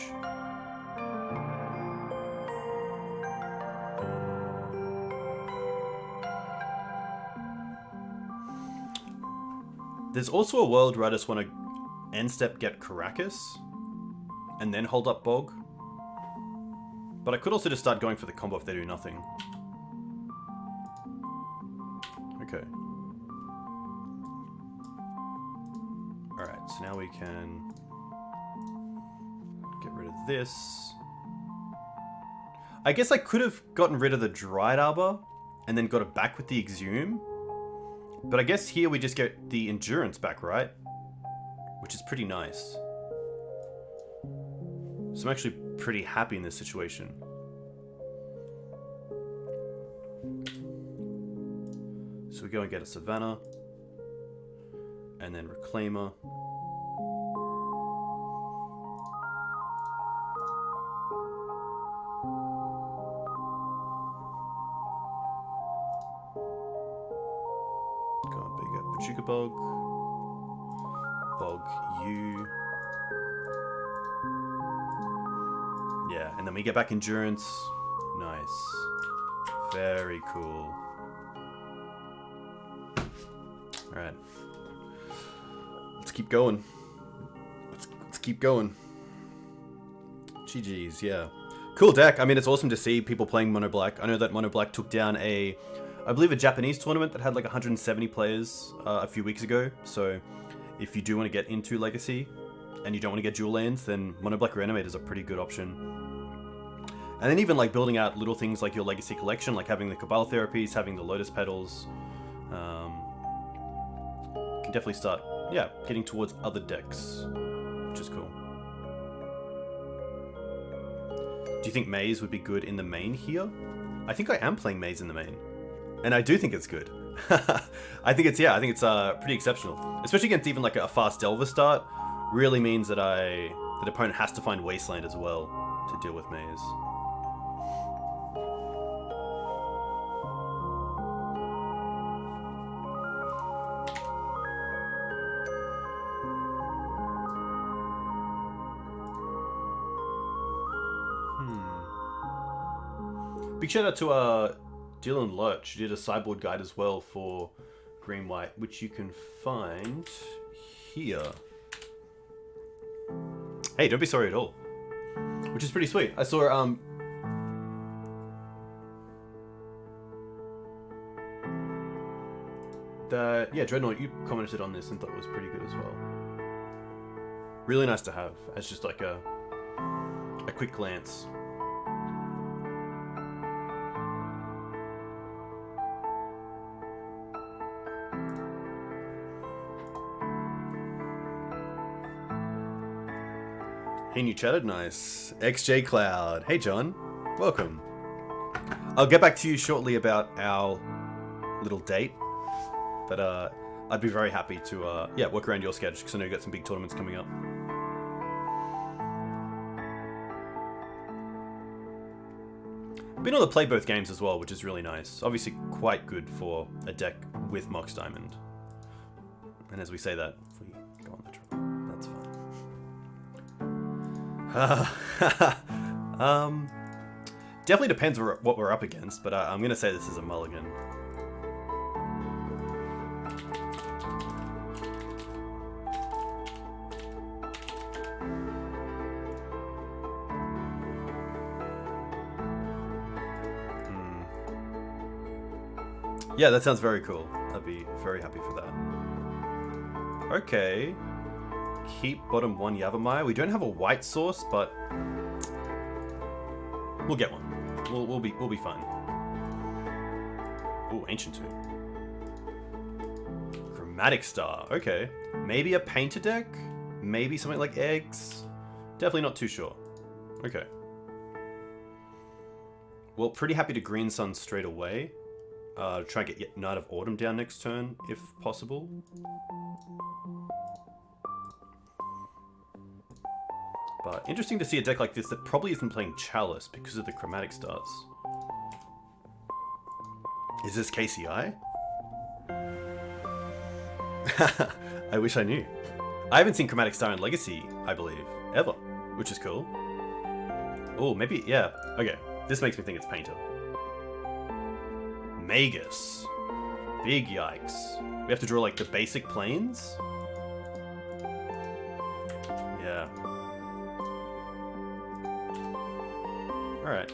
There's also a world where I just want to End-Step get Caracas and then hold up Bog. But I could also just start going for the combo if they do nothing. Okay. Alright, so now we can get rid of this. I guess I could have gotten rid of the Dryad Arbor and then got it back with the Exhume. But I guess here we just get the Endurance back, right? Which is pretty nice. So I'm actually pretty happy in this situation. So we go and get a Savannah. And then Reclaimer. Bazooka Bog. bog you. Yeah, and then we get back endurance. Nice. Very cool. Alright. Let's keep going. Let's keep going. GG's, yeah. Cool deck. I mean, it's awesome to see people playing Mono Black. I know that Mono Black took down I believe a Japanese tournament that had like 170 players a few weeks ago. So if you do want to get into Legacy and you don't want to get dual lands, then Mono Black Reanimator is a pretty good option. And then even like building out little things like your Legacy collection, like having the Cabal Therapies, having the Lotus Petals, you can definitely start, yeah, getting towards other decks, which is cool. Do you think Maze would be good in the main here? I think I am playing Maze in the main, and I do think it's good. I think it's pretty exceptional, especially against even like a fast Delver start. Really means that the opponent has to find Wasteland as well to deal with Maze. Big shout out to Dylan Lurch, who did a sideboard guide as well for Green White, which you can find here. Hey, don't be sorry at all. Which is pretty sweet. I saw Dreadnought, you commented on this and thought it was pretty good as well. Really nice to have as just like a quick glance. Hey, new chatted, nice. XJ Cloud. Hey, John. Welcome. I'll get back to you shortly about our little date, but I'd be very happy to work around your schedule because I know you got some big tournaments coming up. Been able to play both games as well, which is really nice. Obviously, quite good for a deck with Mox Diamond. And as we say that, if we go on the draw, that's fine. Definitely depends what we're up against, but I'm gonna say this is a mulligan. Yeah, that sounds very cool. I'd be very happy for that. Okay. Keep bottom one Yavimaya. We don't have a white source, but we'll get one. We'll be fine. Ooh, Ancient 2. Chromatic Star. Okay. Maybe a painter deck? Maybe something like eggs? Definitely not too sure. Okay. Well, pretty happy to Green Sun straight away. Try and get Night of Autumn down next turn, if possible. But interesting to see a deck like this that probably isn't playing Chalice because of the Chromatic Stars. Is this KCI? I wish I knew. I haven't seen Chromatic Star in Legacy, I believe, ever, which is cool. Oh, maybe, yeah. Okay, this makes me think it's Painter. Magus. Big yikes. We have to draw like the basic planes? Yeah. Alright.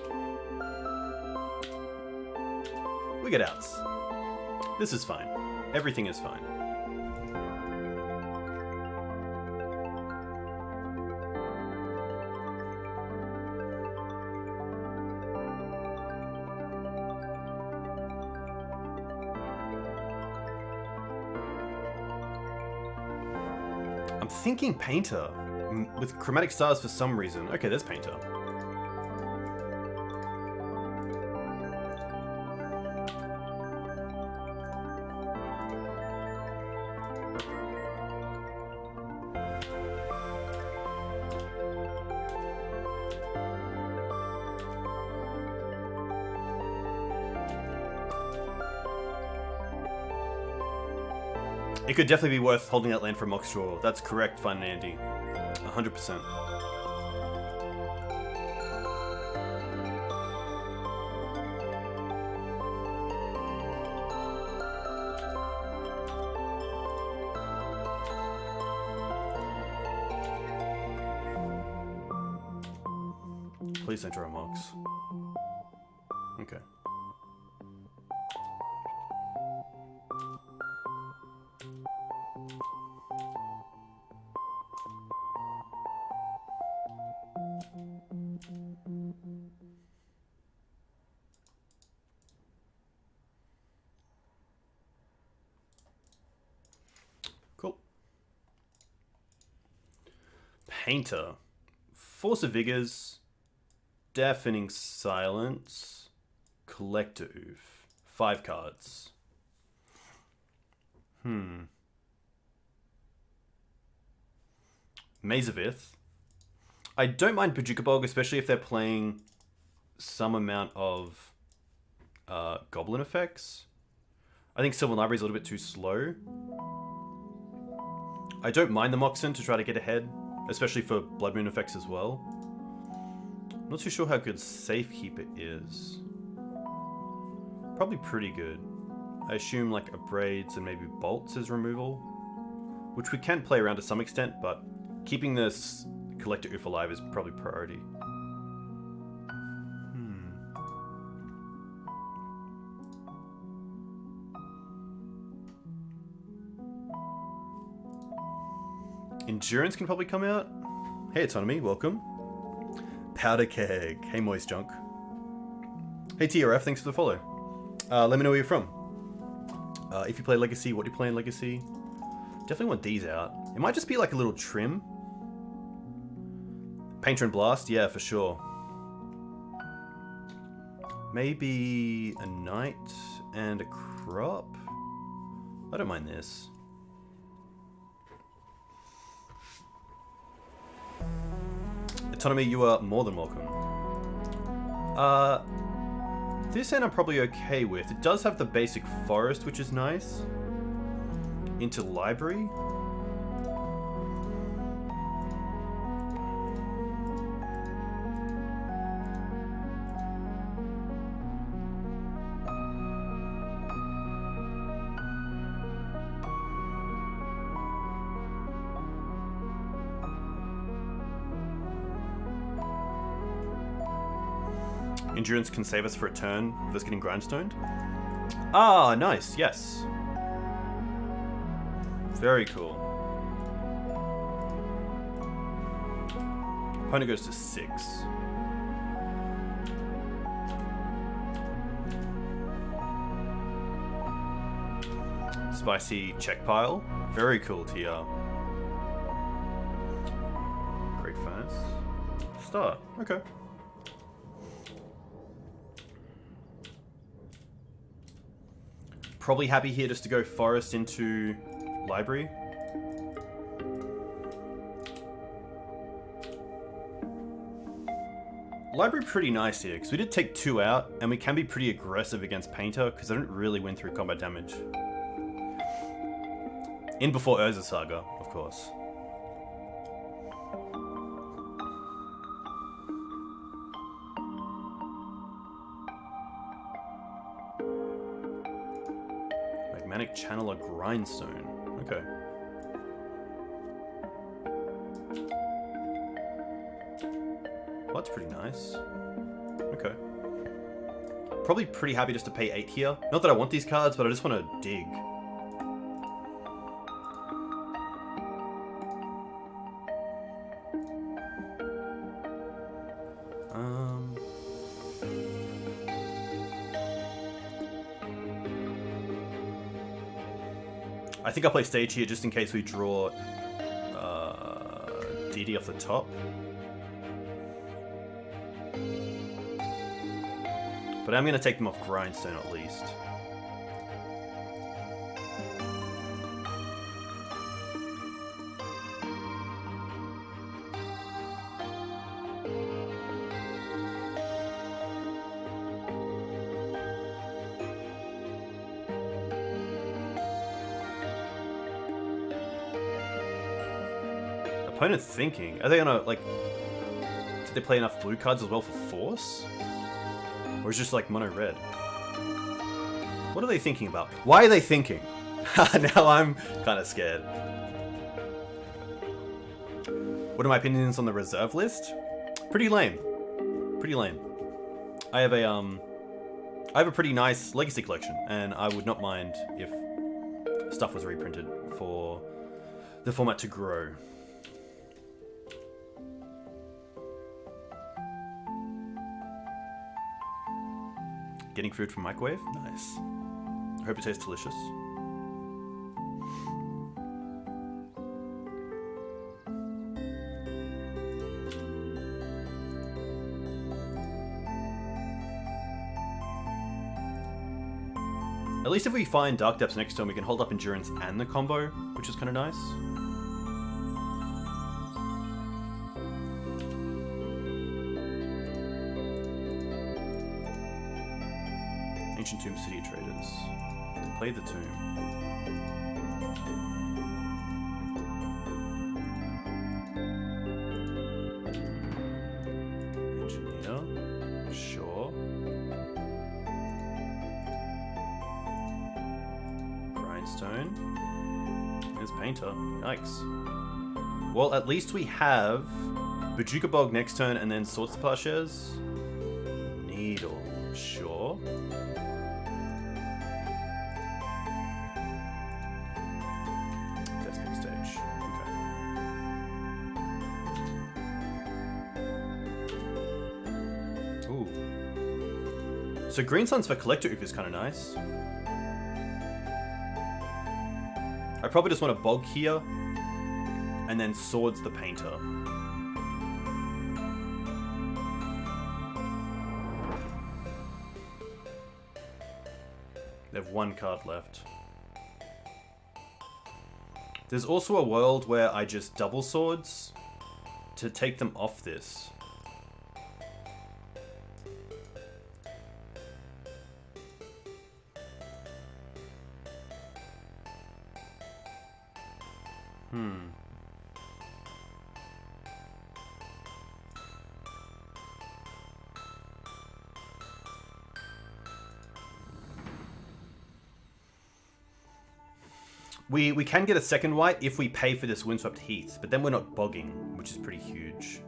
We get outs. This is fine. Everything is fine. I'm thinking Painter. With Chromatic Stars for some reason. Okay, there's Painter. It could definitely be worth holding that land for Mox Draw. That's correct, Fun and Andy. 100%. Please don't draw a Mox. Okay. Cool. Painter. Force of Vigors. Deafening Silence. Collector Oof. 5 cards. Maze of Ith. I don't mind Pajukabog, especially if they're playing some amount of Goblin effects. I think Sylvan Library is a little bit too slow. I don't mind the Moxen to try to get ahead, especially for Blood Moon effects as well. I'm not too sure how good Safekeeper is. Probably pretty good. I assume like Abrades and maybe Bolts as removal, which we can play around to some extent, but keeping this Collector Oof alive is probably priority. Endurance can probably come out. Hey, Autonomy, welcome. Powder Keg. Hey, Moist Junk. Hey, TRF, thanks for the follow. Let me know where you're from. If you play Legacy, what do you play in Legacy? Definitely want these out. It might just be like a little trim. Painter and Blast, yeah, for sure. Maybe a Knight and a Crop? I don't mind this. Autonomy, you are more than welcome. This end I'm probably okay with. It does have the basic forest, which is nice. Into library. Endurance can save us for a turn with us getting Grindstoned. Ah, nice, yes. Very cool. Opponent goes to 6. Spicy check pile. Very cool, TR. Great furnace. Start. Okay. Probably happy here just to go forest into library. Library pretty nice here, because we did take 2 out, and we can be pretty aggressive against Painter, because they don't really win through combat damage. In before Urza Saga, of course. Magmatic Channeler Grindstone. Okay. Well, that's pretty nice. Okay. Probably pretty happy just to pay 8 here. Not that I want these cards, but I just want to dig. I think I'll play Stage here just in case we draw DD off the top. But I'm going to take them off Grindstone at least. Opponent thinking. Are they gonna, like... Did they play enough blue cards as well for force? Or is it just like mono red? What are they thinking about? Why are they thinking? Now I'm kind of scared. What are my opinions on the reserve list? Pretty lame. Pretty lame. I have a pretty nice legacy collection, and I would not mind if stuff was reprinted for the format to grow. Getting food from microwave? Nice. I hope it tastes delicious. At least if we find Dark Depths next turn, we can hold up Endurance and the combo, which is kind of nice. Ancient Tomb City Traders. They play the tomb. Engineer. Sure. Grindstone. There's Painter. Yikes. Well, at least we have Bojuka Bog next turn and then Swords to Plowshares. Needle. Sure. So Green Suns for Collector Oof is kind of nice. I probably just want to Bog here, and then Swords the Painter. They have one card left. There's also a world where I just double Swords to take them off this. We can get a second white if we pay for this Windswept Heath, but then we're not bogging, which is pretty huge.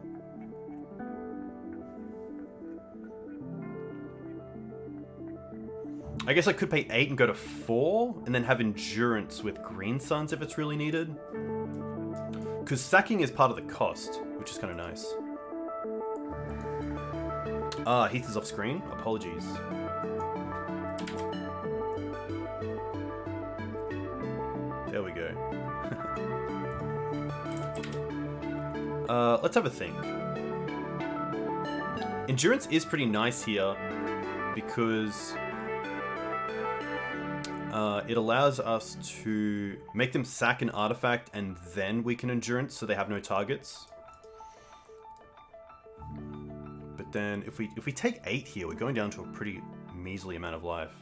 I guess I could pay 8 and go to 4, and then have Endurance with Green Suns if it's really needed. Because sacking is part of the cost, which is kind of nice. Ah, Heath is off screen? Apologies. There we go. Let's have a think. Endurance is pretty nice here because it allows us to make them sack an artifact and then we can Endurance so they have no targets. But then if we take 8 here, we're going down to a pretty measly amount of life.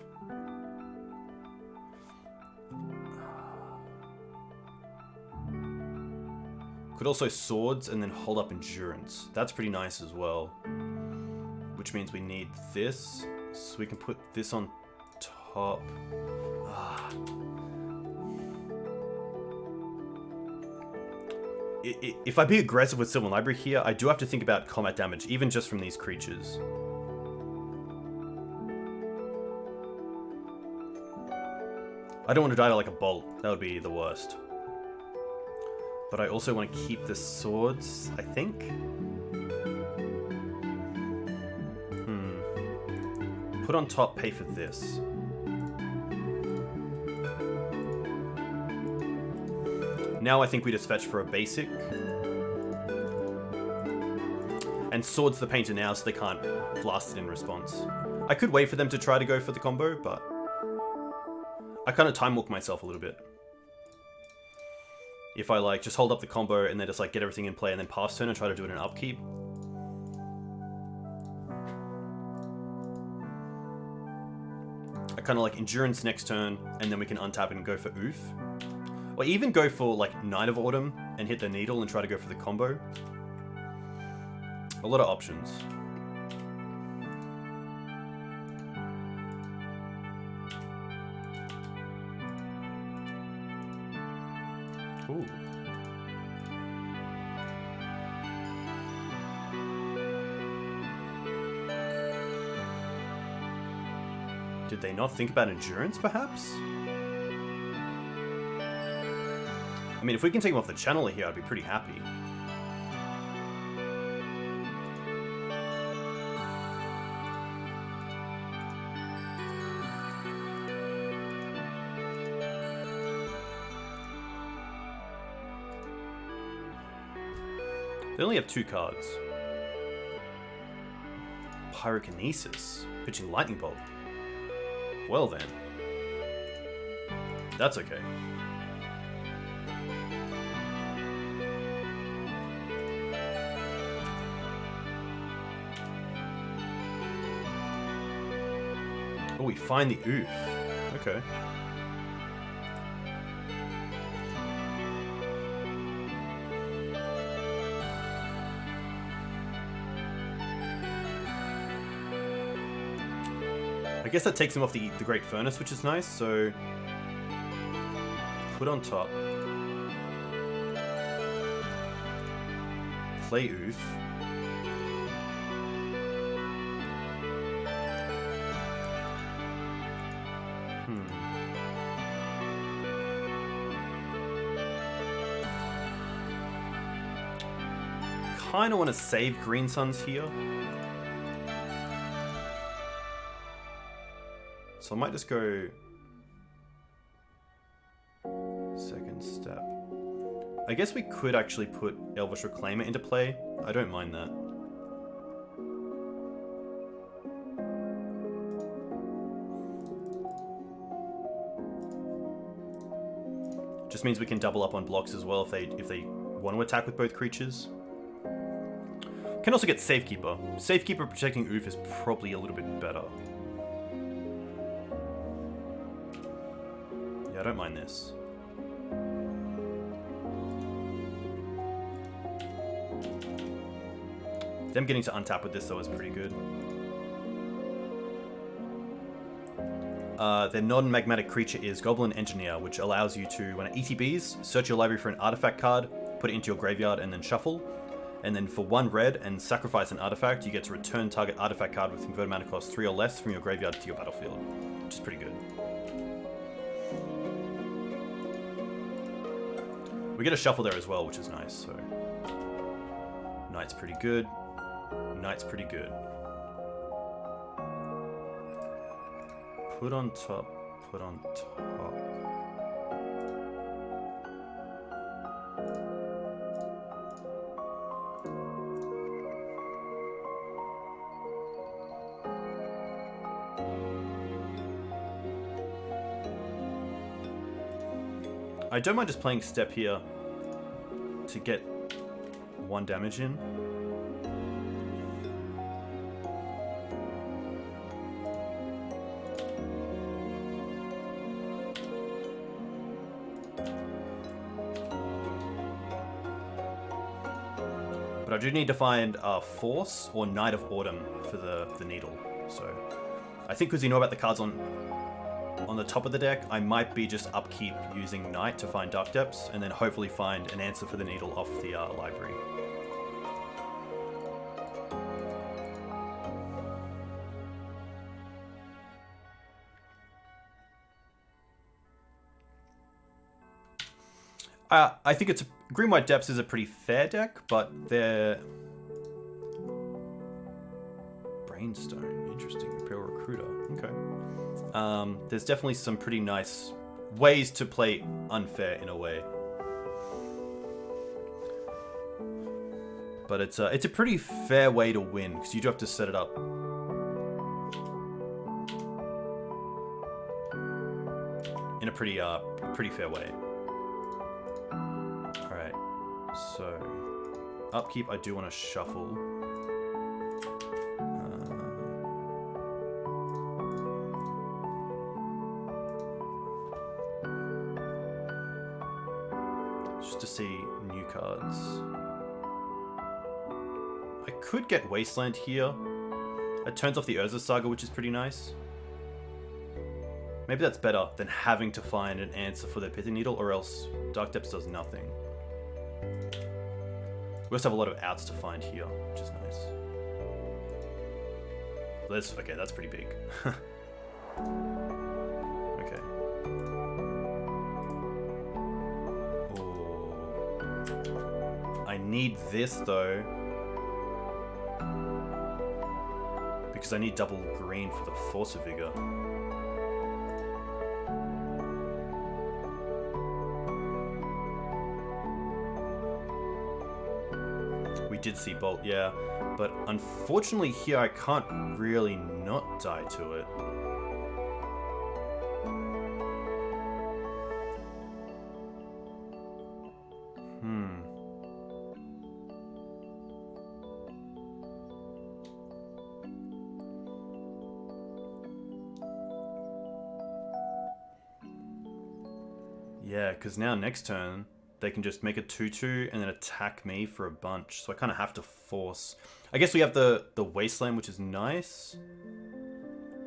Could also Swords and then hold up Endurance. That's pretty nice as well. Which means we need this, so we can put this on top. If I be aggressive with Sylvan Library here, I do have to think about combat damage, even just from these creatures. I don't want to die to like a bolt. That would be the worst. But I also want to keep the Swords, I think. Put on top, pay for this. Now I think we just fetch for a basic. And Swords the Painter now so they can't blast it in response. I could wait for them to try to go for the combo, but I kind of time walk myself a little bit. If I like just hold up the combo and then just like get everything in play and then pass turn and try to do it in upkeep. I kind of like Endurance next turn and then we can untap it and go for Oof. Or even go for like Knight of Autumn and hit the needle and try to go for the combo. A lot of options. Ooh. Did they not think about endurance, perhaps? I mean, if we can take him off the channeler here, I'd be pretty happy. They only have 2 cards. Pyrokinesis, pitching Lightning Bolt. Well then. That's okay. Oh, we find the oof. Okay. I guess that takes him off the Great Furnace, which is nice, so... Put on top. Play oof. Kinda want to save Green Suns here. So I might just go second step. I guess we could actually put Elvish Reclaimer into play. I don't mind that. Just means we can double up on blocks as well if they want to attack with both creatures. Can also get Safekeeper. Safekeeper protecting Oof is probably a little bit better. Yeah, I don't mind this. Them getting to untap with this though is pretty good. Their non-magmatic creature is Goblin Engineer, which allows you to, when it ETBs, search your library for an artifact card, put it into your graveyard, and then shuffle. And then for 1 red and sacrifice an artifact, you get to return target artifact card with converted mana cost 3 or less from your graveyard to your battlefield, which is pretty good. We get a shuffle there as well, which is nice, so... Knight's pretty good. Knight's pretty good. Put on top, put on top. I don't mind just playing step here to get 1 damage in. But I do need to find Force or Knight of Autumn for the needle. So I think because you know about the cards on the top of the deck, I might be just upkeep using Knight to find Dark Depths, and then hopefully find an answer for the needle off the library. I think it's Green-White Depths is a pretty fair deck, but they're... Brainstone, interesting. Imperial Recruiter, okay. There's definitely some pretty nice ways to play unfair in a way. But it's a pretty fair way to win, because you do have to set it up. In a pretty fair way. Alright, so upkeep I do want to shuffle. Just to see new cards. I could get Wasteland here. It turns off the Urza Saga, which is pretty nice. Maybe that's better than having to find an answer for their Pithing Needle, or else Dark Depths does nothing. We also have a lot of outs to find here, which is nice. Okay, that's pretty big. Okay. Ooh. I need this though, because I need double green for the Force of Vigor. We did see Bolt, yeah, but unfortunately here I can't really not die to it. Yeah, because now next turn, they can just make a 2/2 and then attack me for a bunch. So I kind of have to force... I guess we have the Wasteland, which is nice.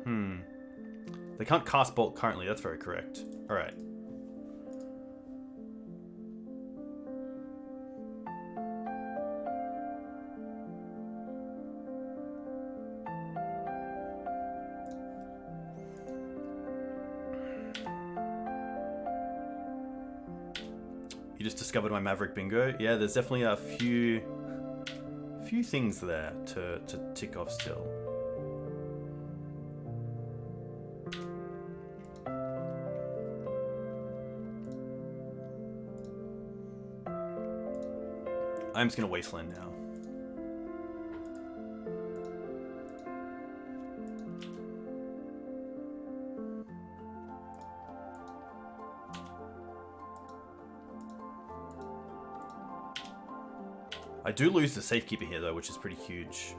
They can't cast Bolt currently, that's very correct. Alright. You just discovered my Maverick bingo. Yeah, there's definitely a few things there to tick off still. I'm just gonna Wasteland now. I do lose the Safekeeper here though, which is pretty huge.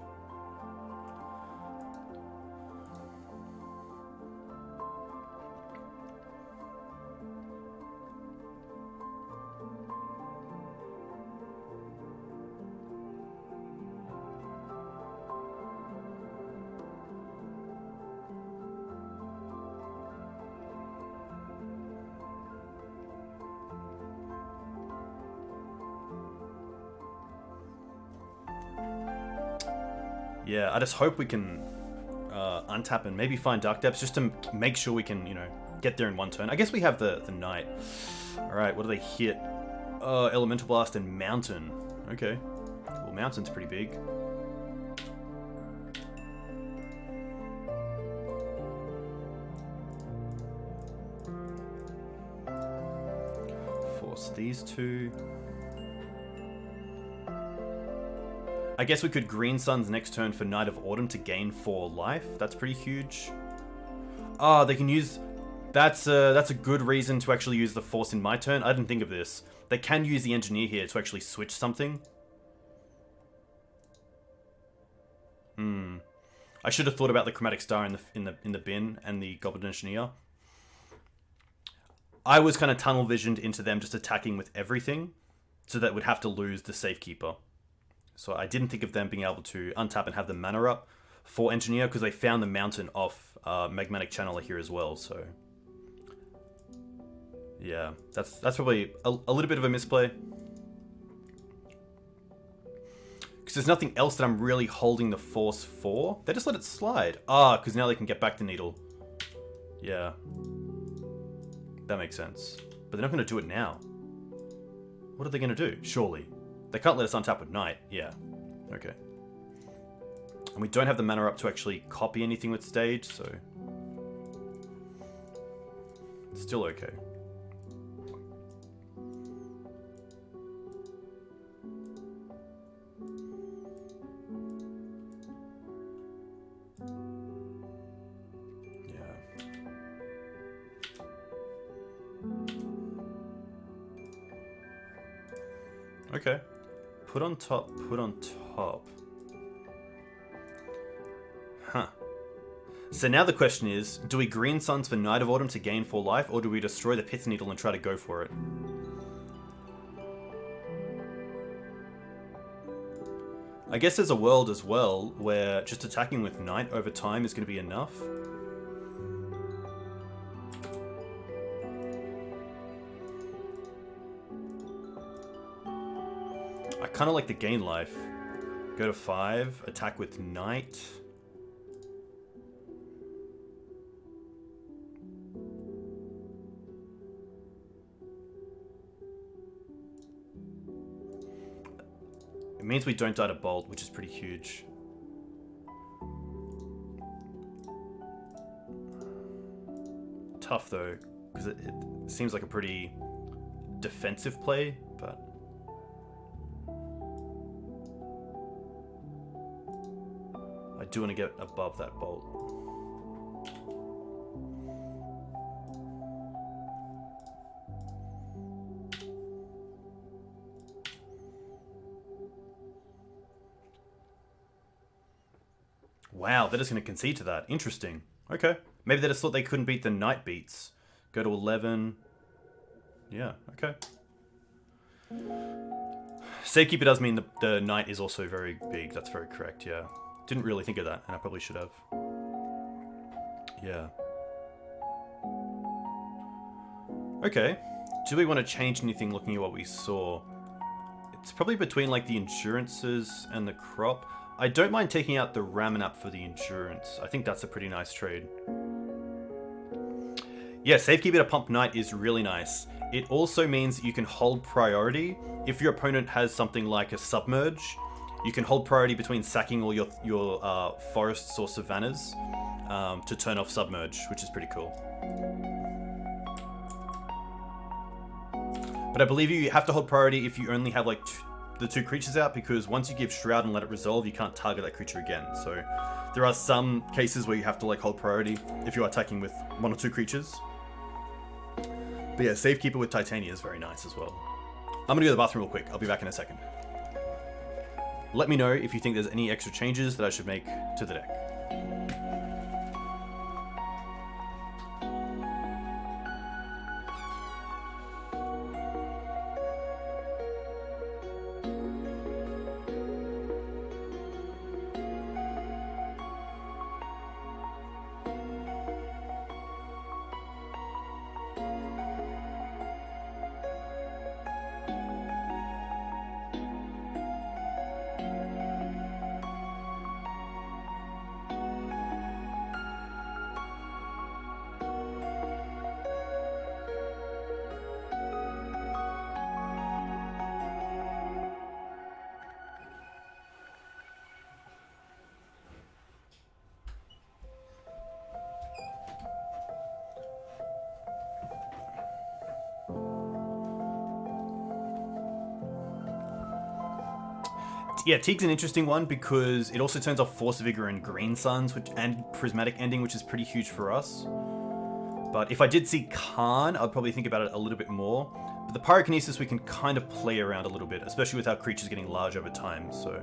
Yeah, I just hope we can untap and maybe find Dark Depths just to make sure we can, you know, get there in one turn. I guess we have the Knight. Alright, what do they hit? Elemental Blast and Mountain. Okay. Well, Mountain's pretty big. Force these two. I guess we could Green Sun's next turn for Knight of Autumn to gain 4 life. That's pretty huge. Ah, they can use... That's a good reason to actually use the Force in my turn. I didn't think of this. They can use the Engineer here to actually switch something. I should have thought about the Chromatic Star in the bin and the Goblin Engineer. I was kind of tunnel visioned into them just attacking with everything, so that would have to lose the Safekeeper. So I didn't think of them being able to untap and have the mana up for Engineer, because they found the Mountain off Magmatic Channeler here as well, so... Yeah, that's probably a little bit of a misplay. Because there's nothing else that I'm really holding the Force for. They just let it slide. Ah, because now they can get back the Needle. Yeah. That makes sense. But they're not going to do it now. What are they going to do? Surely. They can't let us untap with Knight. Yeah. Okay. And we don't have the mana up to actually copy anything with Stage, so... It's still okay. Okay. Put on top, put on top. Huh. So now the question is, do we Green Suns for Knight of Autumn to gain 4 life, or do we destroy the Pith Needle and try to go for it? I guess there's a world as well where just attacking with Knight over time is going to be enough. I kind of like the gain life. Go to 5, attack with Knight. It means we don't die to Bolt, which is pretty huge. Tough though, because it seems like a pretty defensive play, but... I do want to get above that Bolt. Wow, they're just going to concede to that. Interesting. Okay. Maybe they just thought they couldn't beat the Knight beats. Go to 11. Yeah, okay. Safekeeper does mean the Knight is also very big. That's very correct, yeah. Didn't really think of that, and I probably should have. Yeah. Okay. Do we want to change anything looking at what we saw? It's probably between like the Endurances and the Crop. I don't mind taking out the Ramanap for the Endurance. I think that's a pretty nice trade. Yeah, Safekeeper to pump Knight is really nice. It also means you can hold priority. If your opponent has something like a Submerge, you can hold priority between sacking all your forests or savannas to turn off Submerge, which is pretty cool. But I believe you have to hold priority if you only have like the 2 creatures out, because once you give Shroud and let it resolve, you can't target that creature again. So there are some cases where you have to like hold priority if you're attacking with 1 or 2 creatures. But yeah, Safekeeper with Titania is very nice as well. I'm gonna go to the bathroom real quick. I'll be back in a second. Let me know if you think there's any extra changes that I should make to the deck. Yeah, Teeg's an interesting one because it also turns off Force Vigor and Green Suns and Prismatic Ending, which is pretty huge for us. But if I did see Khan, I'd probably think about it a little bit more. But the Pyrokinesis we can kind of play around a little bit, especially with our creatures getting large over time. So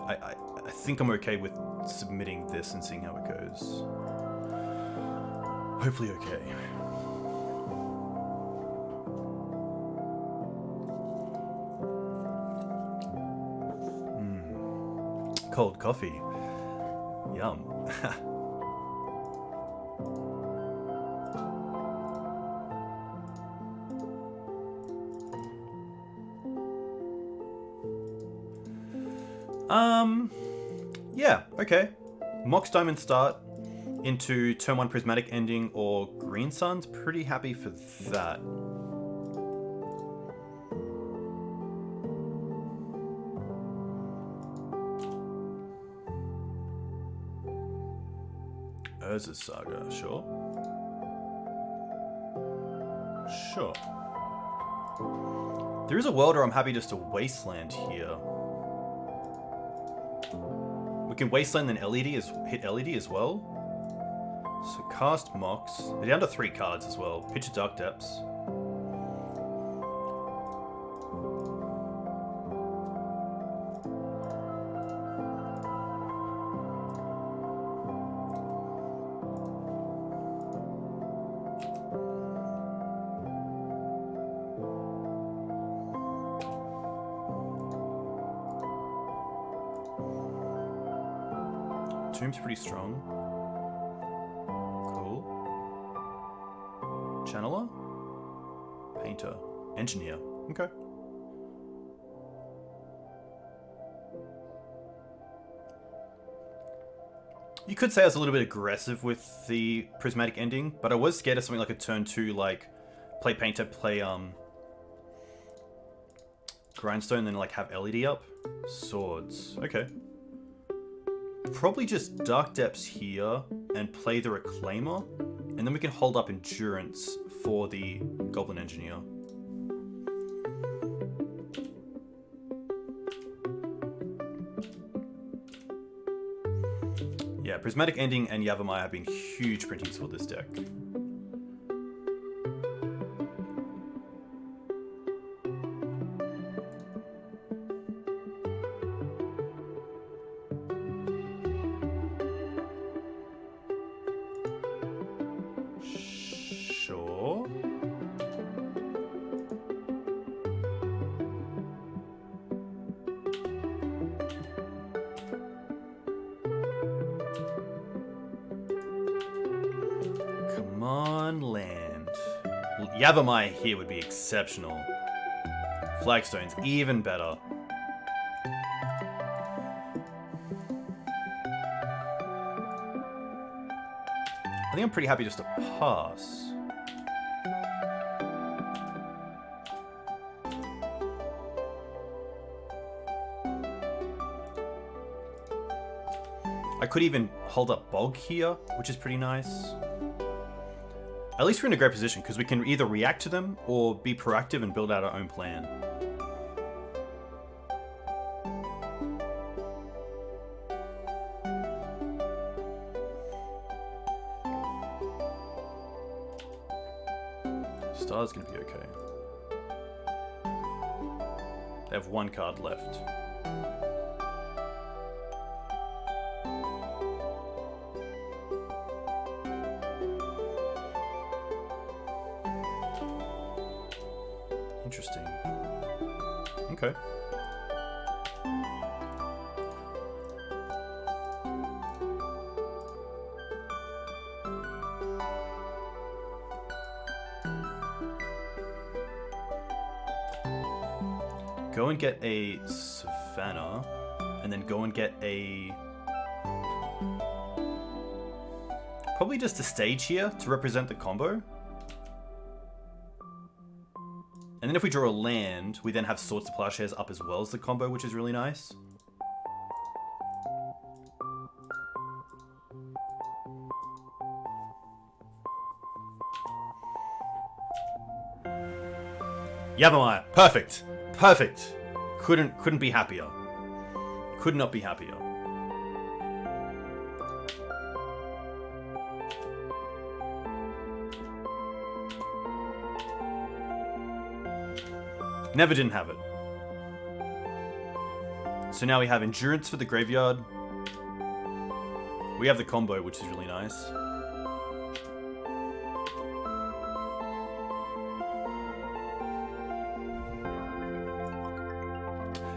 I think I'm okay with submitting this and seeing how it goes. Hopefully okay. Cold coffee. Yum. Yeah, okay. Mox Diamond start into turn 1 Prismatic Ending or Green Suns. Pretty happy for that. Urza's Saga, sure. Sure. There is a world where I'm happy just to Wasteland here. We can Wasteland then hit LED as well. So cast Mox. They're down to 3 cards as well. Pitch of Dark Depths. Tomb's pretty strong. Cool. Channeler? Painter. Engineer. Okay. You could say I was a little bit aggressive with the prismatic ending, but I was scared of something like a turn 2, like play Painter, play Grindstone, then like have LED up. Swords. Okay. Probably just Dark Depths here and play the Reclaimer, and then we can hold up Endurance for the Goblin Engineer. Yeah, Prismatic Ending and Yavimaya have been huge printings for this deck. Sure. Come on, land. Yavimaya here would be exceptional. Flagstone's even better. I think I'm pretty happy just to pass. I could even hold up Bog here, which is pretty nice. At least we're in a great position, because we can either react to them or be proactive and build out our own plan. Star's gonna be okay. They have one card left. Interesting. Okay. Go and get a Savannah, and then go and get a... probably just a stage here to represent the combo. And then if we draw a land, we then have Swords to Plowshares up as well as the combo, which is really nice. Yavimaya, perfect, perfect. Couldn't be happier. Could not be happier. Never didn't have it. So now we have Endurance for the graveyard. We have the combo, which is really nice.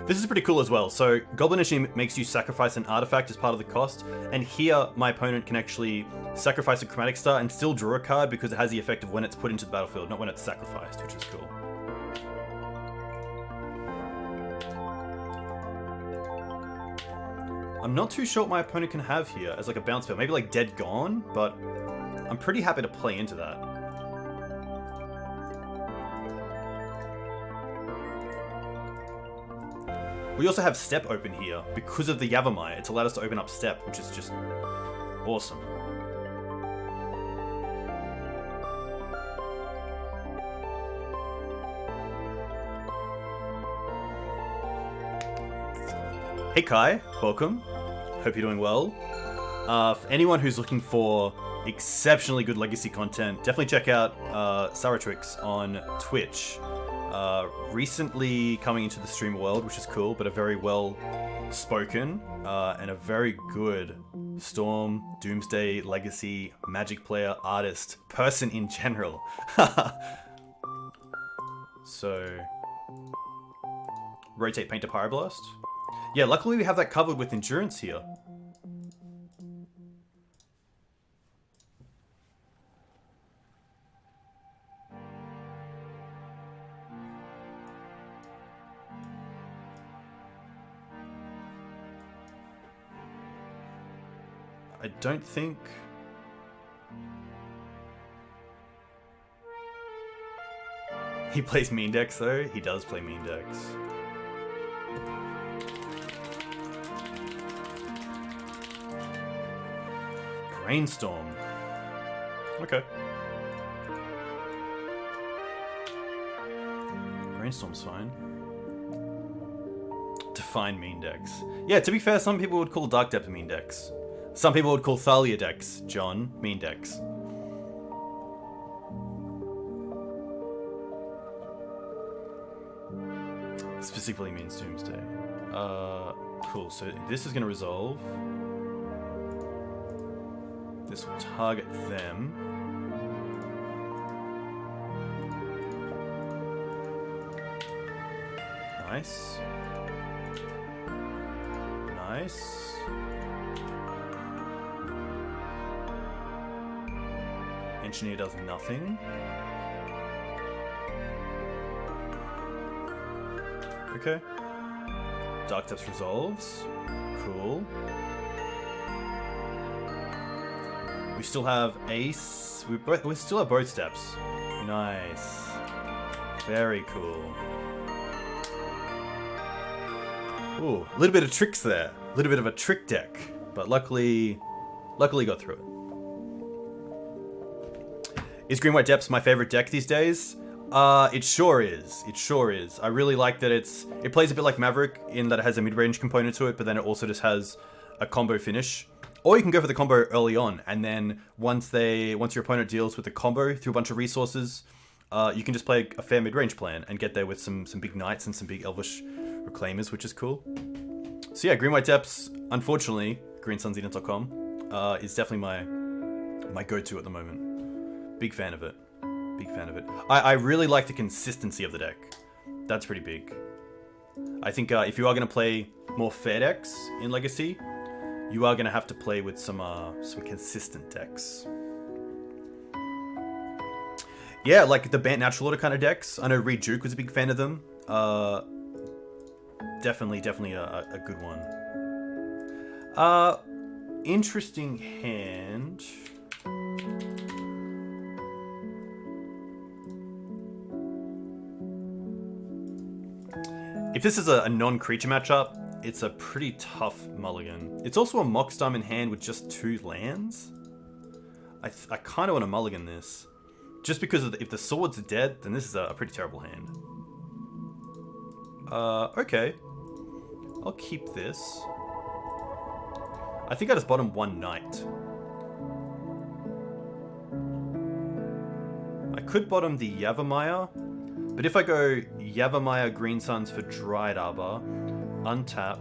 This is pretty cool as well. So Goblin Engineer makes you sacrifice an artifact as part of the cost, and here my opponent can actually sacrifice a Chromatic Star and still draw a card because it has the effect of when it's put into the battlefield, not when it's sacrificed, which is cool. I'm not too sure what my opponent can have here as like a bounce spell. Maybe like Dead Gone, but I'm pretty happy to play into that. We also have Step open here because of the Yavimaya. It's allowed us to open up Step, which is just awesome. Hey Kai, welcome. Hope you're doing well. For anyone who's looking for exceptionally good legacy content, definitely check out Saratwix on Twitch. Recently coming into the streamer world, which is cool, but a very well spoken and a very good Storm, Doomsday, Legacy, Magic player, artist, person in general. So, rotate Painter Pyroblast. Yeah, luckily we have that covered with Endurance here. I don't think... He plays mean decks though. He does play mean decks. Brainstorm. Okay. Brainstorm's fine. Define mean decks. Yeah, to be fair, some people would call Dark Depth mean decks. Some people would call Thalia decks, John, mean decks. Specifically means Doomsday. Cool, so this is going to resolve. This will target them. Nice. Nice. Engineer does nothing. Okay. Dark Depths resolves. Cool. We still have Ace. We still have both steps. Nice. Very cool. Ooh, a little bit of tricks there. A little bit of a trick deck. But luckily got through it. Is Green White Depths my favorite deck these days? It sure is. It sure is. I really like that it plays a bit like Maverick in that it has a mid-range component to it, but then it also just has a combo finish. Or you can go for the combo early on, and then once your opponent deals with the combo through a bunch of resources, you can just play a fair mid-range plan and get there with some big knights and some big elvish reclaimers, which is cool. So yeah, Green White Depths, unfortunately, greensunzenith.com, is definitely my go-to at the moment. Big fan of it. Big fan of it. I really like the consistency of the deck. That's pretty big. I think if you are going to play more fair decks in Legacy, you are going to have to play with some consistent decks. Yeah, like the BANT Natural Order kind of decks. I know Reed Duke was a big fan of them. Definitely a good one. Interesting hand. If this is a non-creature matchup, it's a pretty tough mulligan. It's also a Mox Diamond hand with just 2 lands. I kind of want to mulligan this. Just because if the swords are dead, then this is a pretty terrible hand. Okay. I'll keep this. I think I just bottom 1 knight. I could bottom the Yavimaya, but if I go Yavimaya Green Suns for Dried Arbor, untap,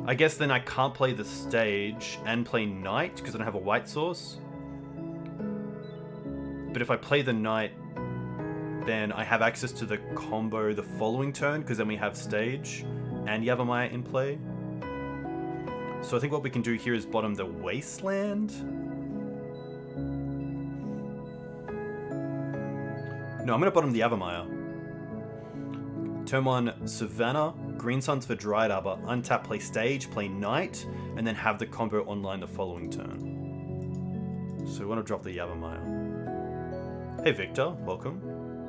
I guess then I can't play the stage and play knight because I don't have a white source. But if I play the knight, then I have access to the combo the following turn because then we have stage and Yavimaya in play. So I think what we can do here is bottom the Wasteland. No, I'm going to bottom the Yavimaya. Turn 1, Savannah, Green Suns for Dried Arbor, untap, play stage, play knight, and then have the combo online the following turn. So we want to drop the Yavimaya. Hey Victor, welcome.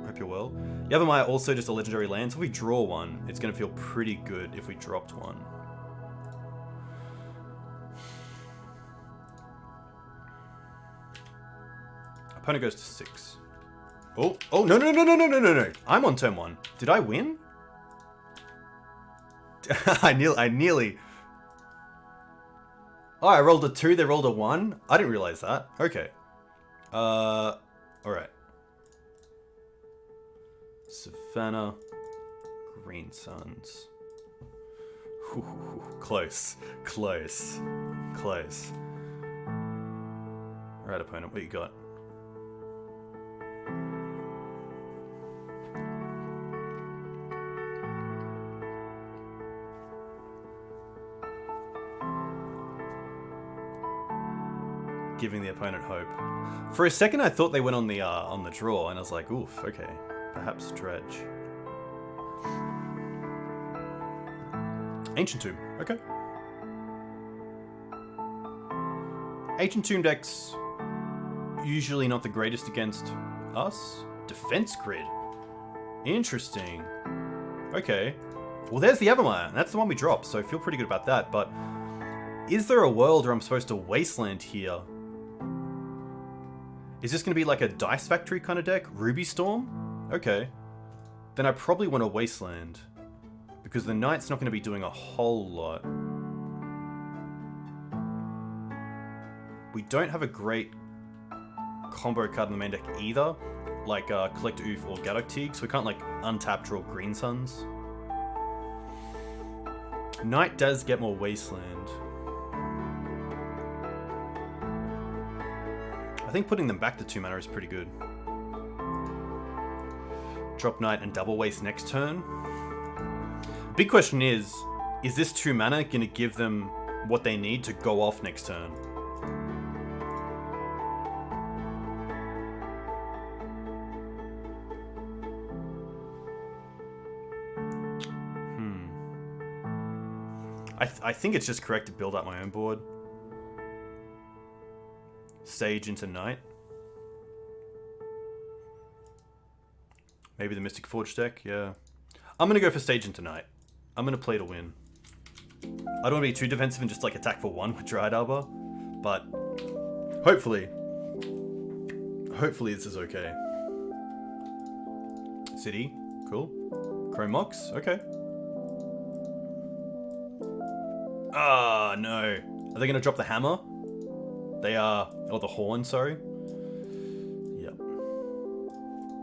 Hope you're well. Yavimaya also just a legendary land, so if we draw one, it's going to feel pretty good if we dropped one. Opponent goes to 6. Oh, no. I'm on turn 1. Did I win? I nearly... Oh, I rolled a 2, they rolled a 1? I didn't realize that. Okay. Alright. Savannah. Green Suns. Ooh, close. Alright, opponent, what you got? Giving the opponent hope. For a second, I thought they went on the draw, and I was like, "Oof, okay, perhaps Dredge." Ancient Tomb, okay. Ancient Tomb decks, usually not the greatest against us. Defense Grid. Interesting. Okay. Well, there's the Evermire. That's the one we dropped, so I feel pretty good about that. But is there a world where I'm supposed to Wasteland here? Is this going to be like a Dice Factory kind of deck? Ruby Storm? Okay. Then I probably want to Wasteland. Because the Knight's not going to be doing a whole lot. We don't have a great combo card in the main deck either. Like Collect Oof or Gaddock Teeg. So we can't like untap, draw Green Suns. Knight does get more Wasteland. I think putting them back to 2 mana is pretty good. Drop Knight and double waste next turn. Big question is this 2 mana going to give them what they need to go off next turn? I think it's just correct to build up my own board. Sage into Knight. Maybe the Mystic Forge deck, yeah. I'm going to go for Sage into Knight. I'm going to play to win. I don't want to be too defensive and just like attack for 1 with Dryad Arbor. But hopefully this is okay. City, cool. Chrome Mox, okay. Ah, no. Are they going to drop the hammer? They are... or the horn, sorry. Yep.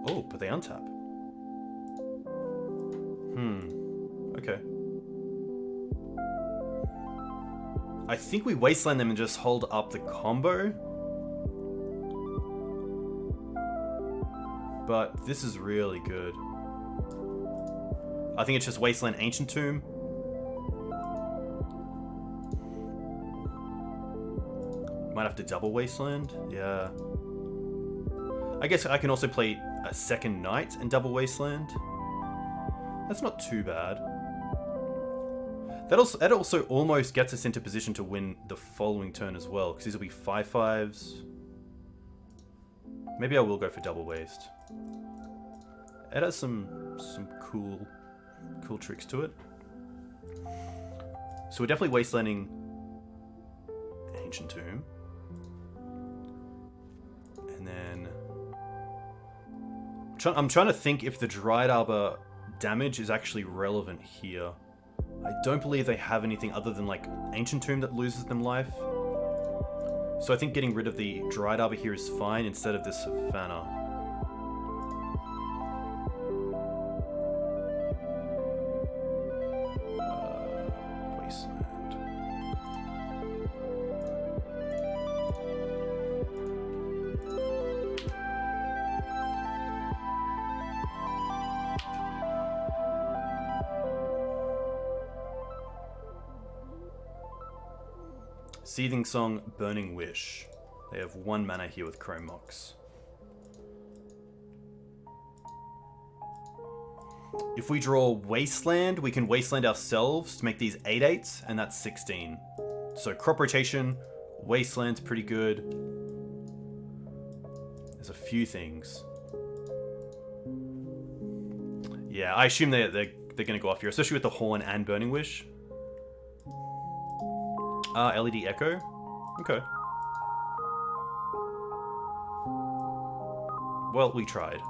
Oh, but they untap. Okay. I think we Wasteland them and just hold up the combo. But this is really good. I think it's just Wasteland Ancient Tomb. Might have to double Wasteland. Yeah. I guess I can also play a second Knight and double Wasteland. That's not too bad. That also almost gets us into position to win the following turn as well, because these will be 5/5s. Maybe I will go for double waste. It has some cool tricks to it. So we're definitely Wastelanding Ancient Tomb. And then I'm trying to think if the Dryad Arbor damage is actually relevant here. I don't believe they have anything other than like Ancient Tomb that loses them life. So I think getting rid of the Dryad Arbor here is fine instead of the Savannah. Wasteland. Seething Song, Burning Wish. They have 1 mana here with Chrome Mox. If we draw Wasteland, we can Wasteland ourselves to make these 8/8s, and that's 16. So crop rotation, Wasteland's pretty good. There's a few things. Yeah, I assume they're going to go off here, especially with the Horn and Burning Wish. LED Echo. Okay. Well, we tried.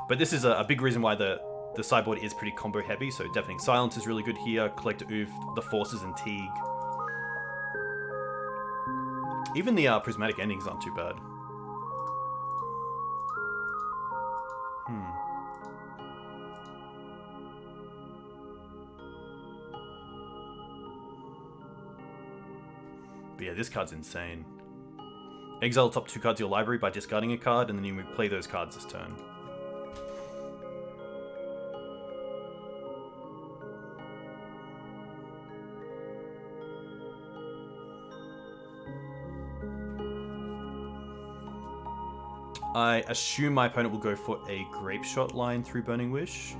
But this is a big reason why the sideboard is pretty combo heavy, so Deafening Silence is really good here. Collect Oof, the Forces, and Teeg. Even the Prismatic Endings aren't too bad. But yeah, this card's insane. Exile the top 2 cards of your library by discarding a card, and then you play those cards this turn. I assume my opponent will go for a Grape Shot line through Burning Wish.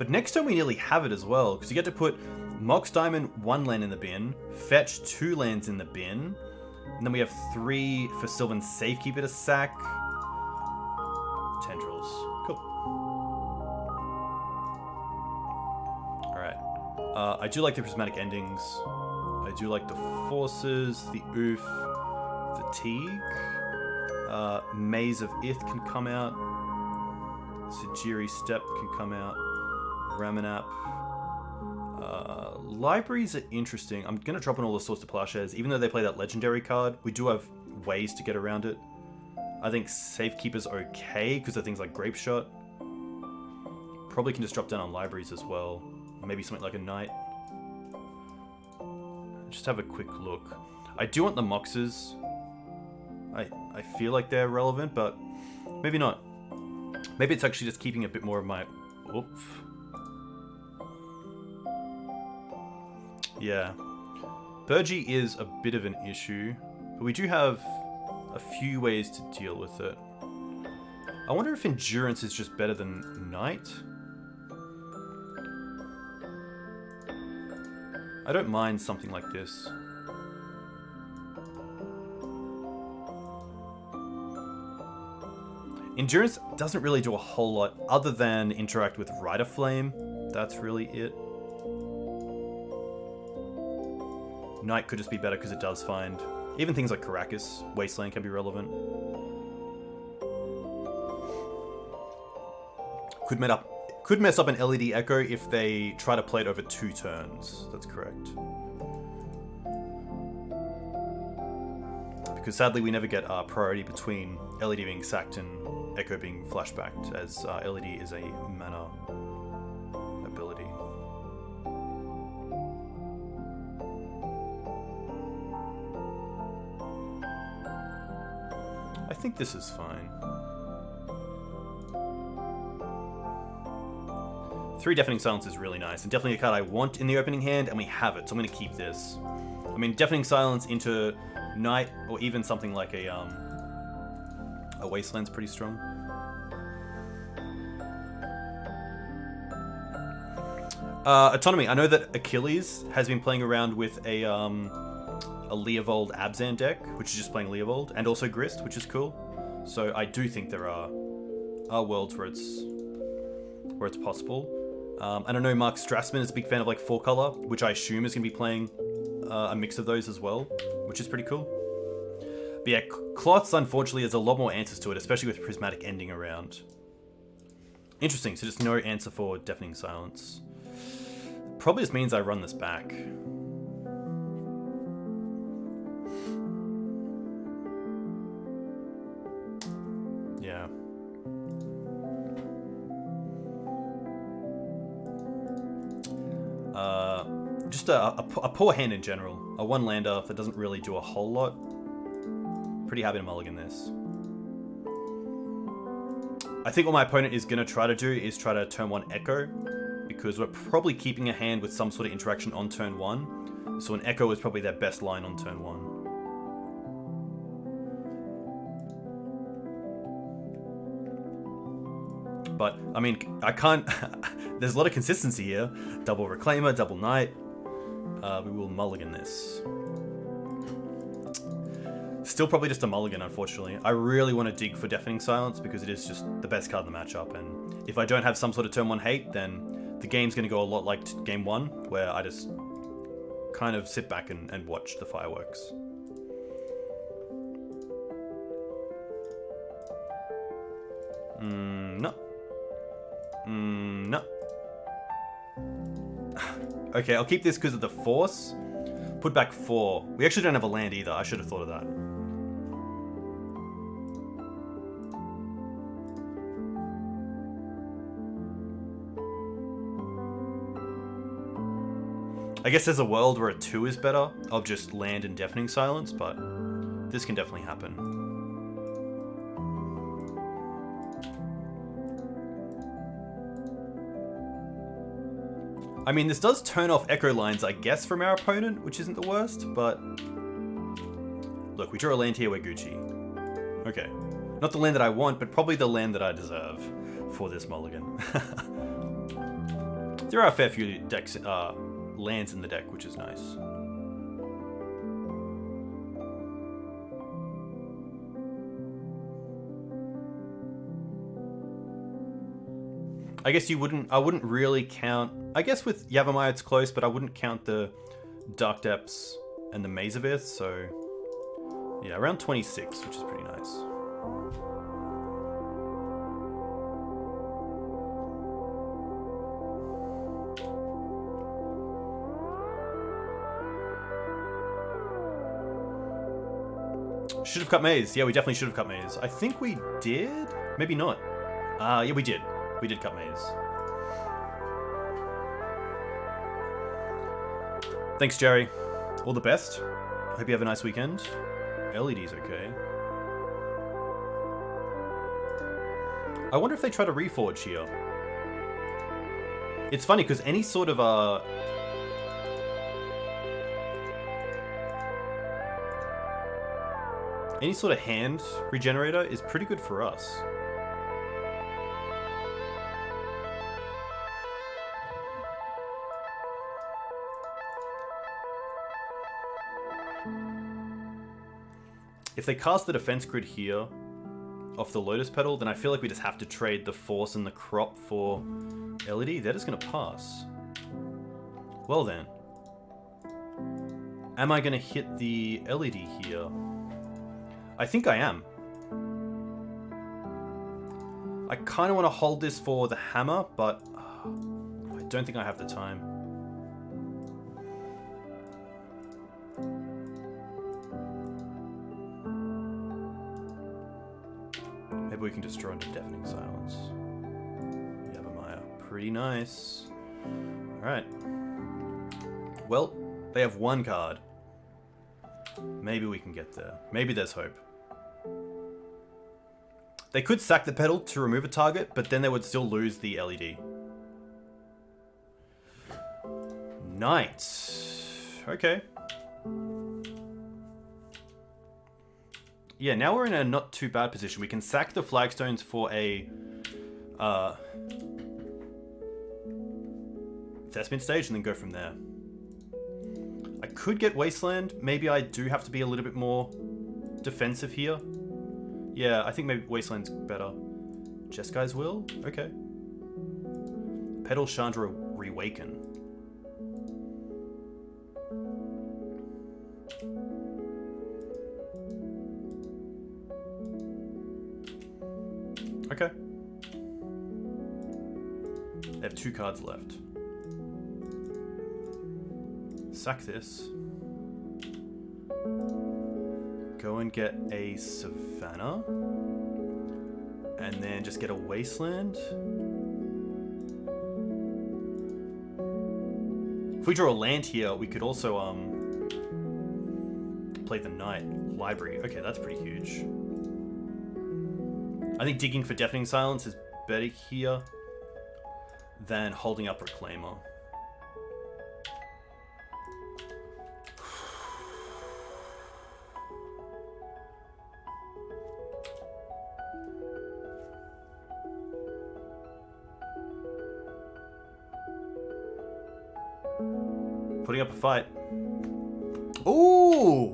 But next turn we nearly have it as well, because you get to put Mox Diamond 1 land in the bin, fetch 2 lands in the bin, and then we have 3 for Sylvan Safekeeper to sack. Tendrils. Cool. Alright. I do like the prismatic endings. I do like the forces, the oof, the Teeg. Maze of Ith can come out. Sajiri Step can come out. Ramanap. Libraries are interesting. I'm going to drop in all the Swords to Plowshares. Even though they play that legendary card, we do have ways to get around it. I think Safekeeper's okay because of things like Grape Shot. Probably can just drop down on libraries as well. Maybe something like a Knight. Just have a quick look. I do want the Moxes. I feel like they're relevant, but maybe not. Maybe it's actually just keeping a bit more of my... Oof. Yeah. Burgee is a bit of an issue, but we do have a few ways to deal with it. I wonder if Endurance is just better than Knight? I don't mind something like this. Endurance doesn't really do a whole lot other than interact with Rider Flame. That's really it. Knight could just be better because it does find... Even things like Caracas, Wasteland can be relevant. Could mess up an LED Echo if they try to play it over 2 turns. That's correct. Because sadly we never get priority between LED being sacked and Echo being flashbacked, as LED is a mana ability. I think this is fine. 3 Deafening Silence is really nice, and definitely a card I want in the opening hand, and we have it, so I'm going to keep this. I mean, Deafening Silence into Knight, or even something like a Wasteland's pretty strong. Autonomy. I know that Achilles has been playing around with a Leovold Abzan deck, which is just playing Leovold, and also Grist, which is cool. So I do think there are worlds where it's possible. And I know Mark Strassman is a big fan of like 4-color, which I assume is going to be playing a mix of those as well, which is pretty cool. But yeah, Cloths, unfortunately, there's a lot more answers to it, especially with Prismatic ending around. Interesting, so just no answer for Deafening Silence. Probably just means I run this back. Yeah. Just a poor hand in general. A 1-lander that doesn't really do a whole lot. Pretty happy to mulligan this. I think what my opponent is going to try to do is try to turn 1 Echo, because we're probably keeping a hand with some sort of interaction on turn 1. So an Echo is probably their best line on turn 1. But, I mean, I can't... There's a lot of consistency here. Double Reclaimer, double Knight. We will mulligan this. Still probably just a mulligan, unfortunately. I really want to dig for Deafening Silence because it is just the best card in the matchup. And if I don't have some sort of turn 1 hate, then the game's going to go a lot like game 1, where I just kind of sit back and watch the fireworks. No. No. Okay, I'll keep this because of the Force. Put back 4. We actually don't have a land either. I should have thought of that. I guess there's a world where a 2 is better of just land and Deafening Silence, but this can definitely happen. I mean, this does turn off Echo lines, I guess, from our opponent, which isn't the worst, but... Look, we draw a land here, we're Gucci. Okay. Not the land that I want, but probably the land that I deserve for this mulligan. There are a fair few decks, lands in the deck, which is nice. I guess I wouldn't really count, I guess with Yavimaya it's close, but I wouldn't count the Dark Depths and the Maze of Earth, so yeah, around 26, which is pretty nice. Should have cut Maze. Yeah, we definitely should have cut Maze. I think we did? Maybe not. Yeah, we did. We did cut Maze. Thanks, Jerry. All the best. Hope you have a nice weekend. LED's okay. I wonder if they try to reforge here. It's funny, because any sort of, any sort of hand regenerator is pretty good for us. If they cast the defense grid here off the Lotus Petal, then I feel like we just have to trade the Force and the Crop for LED. They're just going to pass. Well then. Am I going to hit the LED here? I think I am. I kind of want to hold this for the hammer, but I don't think I have the time. Maybe we can destroy into Deafening Silence. Yavimaya. Pretty nice. Alright. Well, they have one card. Maybe we can get there. Maybe there's hope. They could sack the pedal to remove a target, but then they would still lose the LED. Knight. Okay. Yeah, now we're in a not too bad position. We can sack the flagstones for a Thespian stage and then go from there. I could get Wasteland. Maybe I do have to be a little bit more defensive here. Yeah, I think maybe Wasteland's better. Jesskai's Will? Okay. Petal Chandra Reawaken. Okay. They have 2 cards left. Sack this. Go and get a Savannah. And then just get a Wasteland. If we draw a land here, we could also play the Knight. Library. Okay, that's pretty huge. I think digging for Deafening Silence is better here than holding up Reclaimer. Putting up a fight. Ooh!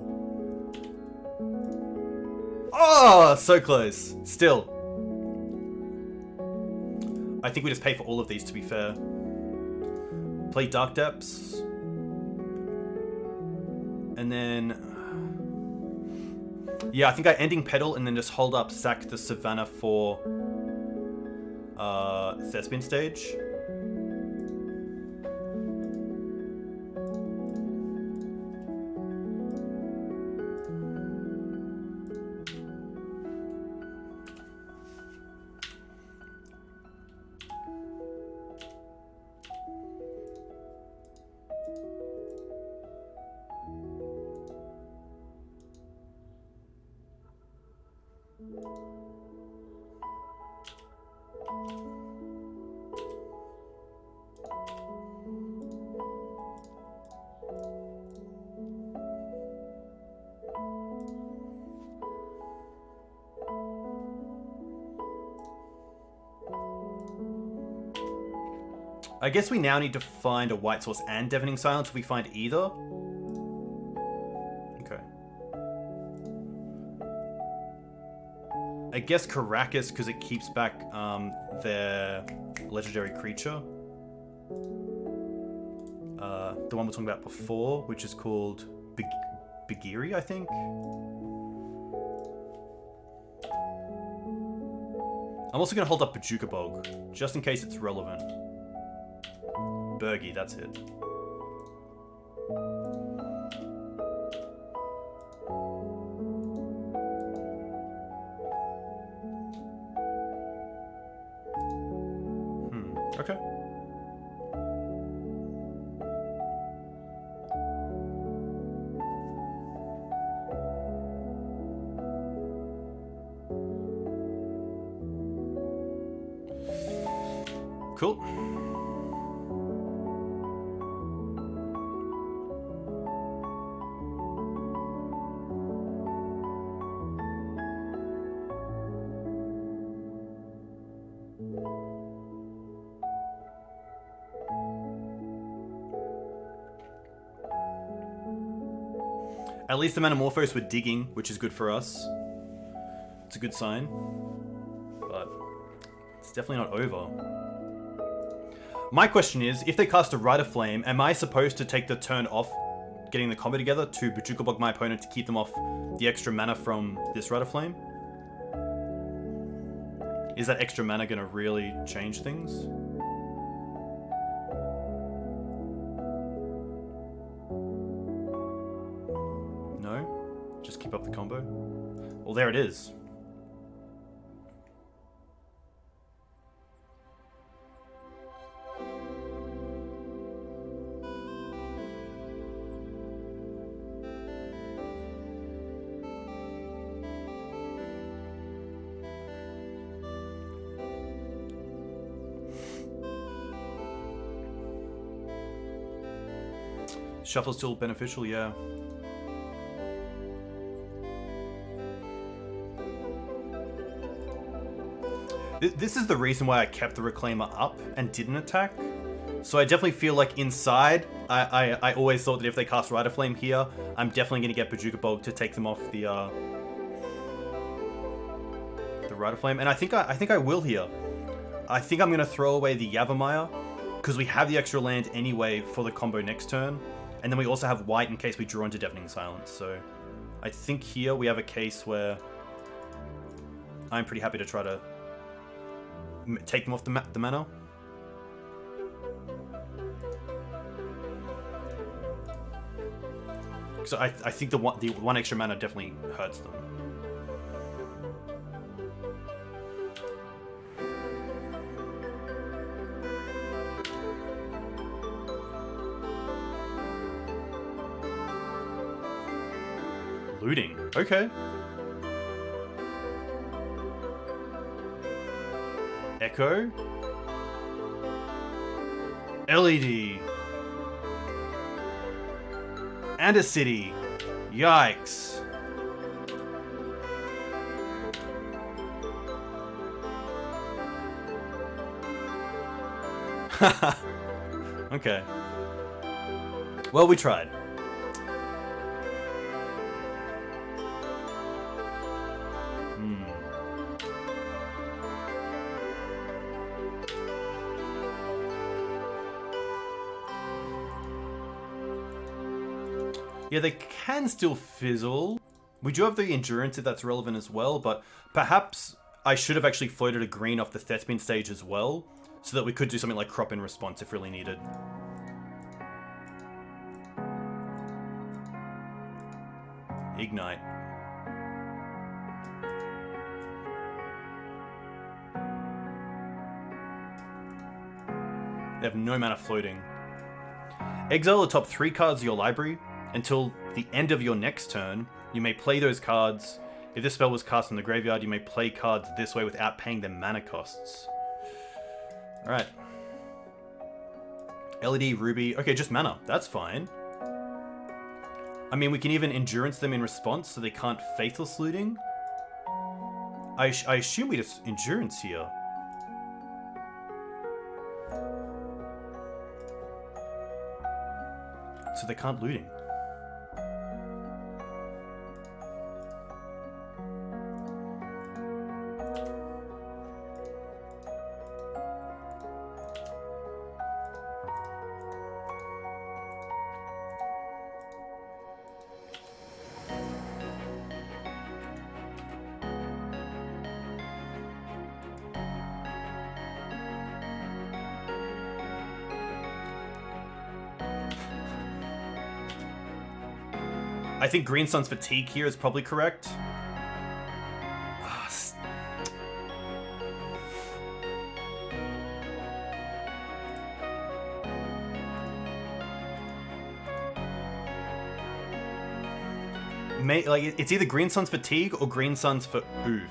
Oh, so close. Still. I think we just pay for all of these, to be fair. Play Dark Depths. And then... yeah, I think I Ending Petal and then just hold up, sack the Savannah for Thespian stage. I guess we now need to find a white source and Deafening Silence if we find either. Okay. I guess Caracas because it keeps back their legendary creature. The one we were talking about before, which is called Bigiri, I think. I'm also going to hold up Bajuka Bog, just in case it's relevant. Bergie, that's it. Okay. Cool. At least the Manamorphos were digging, which is good for us. It's a good sign. But it's definitely not over. My question is, if they cast a Rite of Flame, am I supposed to take the turn off getting the combo together to Bajuka Bog my opponent to keep them off the extra mana from this Rite of Flame? Is that extra mana going to really change things? No? Just keep up the combo? Well, there it is. Shuffle's still beneficial, yeah. This is the reason why I kept the Reclaimer up and didn't attack. So I definitely feel like inside, I always thought that if they cast Rite of Flame here, I'm definitely going to get Bajuka Bog to take them off the Rite of Flame. And I think I will here. I think I'm going to throw away the Yavimaya, because we have the extra land anyway for the combo next turn. And then we also have white in case we draw into Deafening Silence. So I think here we have a case where I'm pretty happy to try to take them off the mana. So I think the one extra mana definitely hurts them. Looting. Okay. Echo. LED. And a city. Yikes. Okay. Well, we tried. Yeah, they can still fizzle. We do have the endurance if that's relevant as well, but perhaps I should have actually floated a green off the Thespian stage as well, so that we could do something like crop in response if really needed. Ignite. They have no mana floating. Exile the top 3 cards of your library. Until the end of your next turn, you may play those cards. If this spell was cast in the graveyard, you may play cards this way without paying them mana costs. Alright. LED, Ruby. Okay, just mana. That's fine. I mean, we can even endurance them in response so they can't Faithless Looting. I assume we just endurance here. so they can't looting. I think Green Sun's Fatigue here is probably correct. Like, it's either Green Sun's Fatigue or Green Sun's for Oof.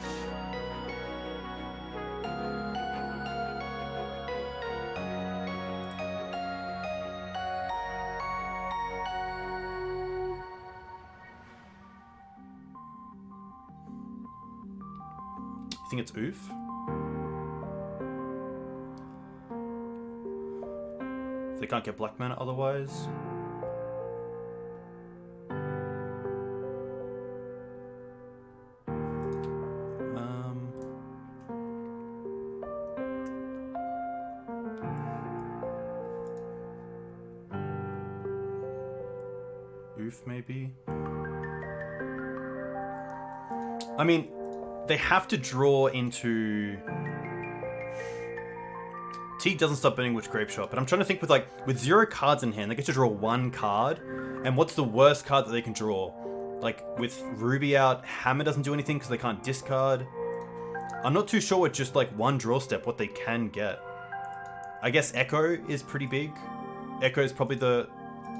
I think it's Oof. They can't get black mana otherwise. Oof, maybe. I mean, they have to draw into... Teeg doesn't stop burning Witch Grape Shot, but I'm trying to think with 0 cards in hand, they get to draw 1 card, and what's the worst card that they can draw? Like, with Ruby out, Hammer doesn't do anything because they can't discard. I'm not too sure with just, like, 1 draw step what they can get. I guess Echo is pretty big. Echo is probably the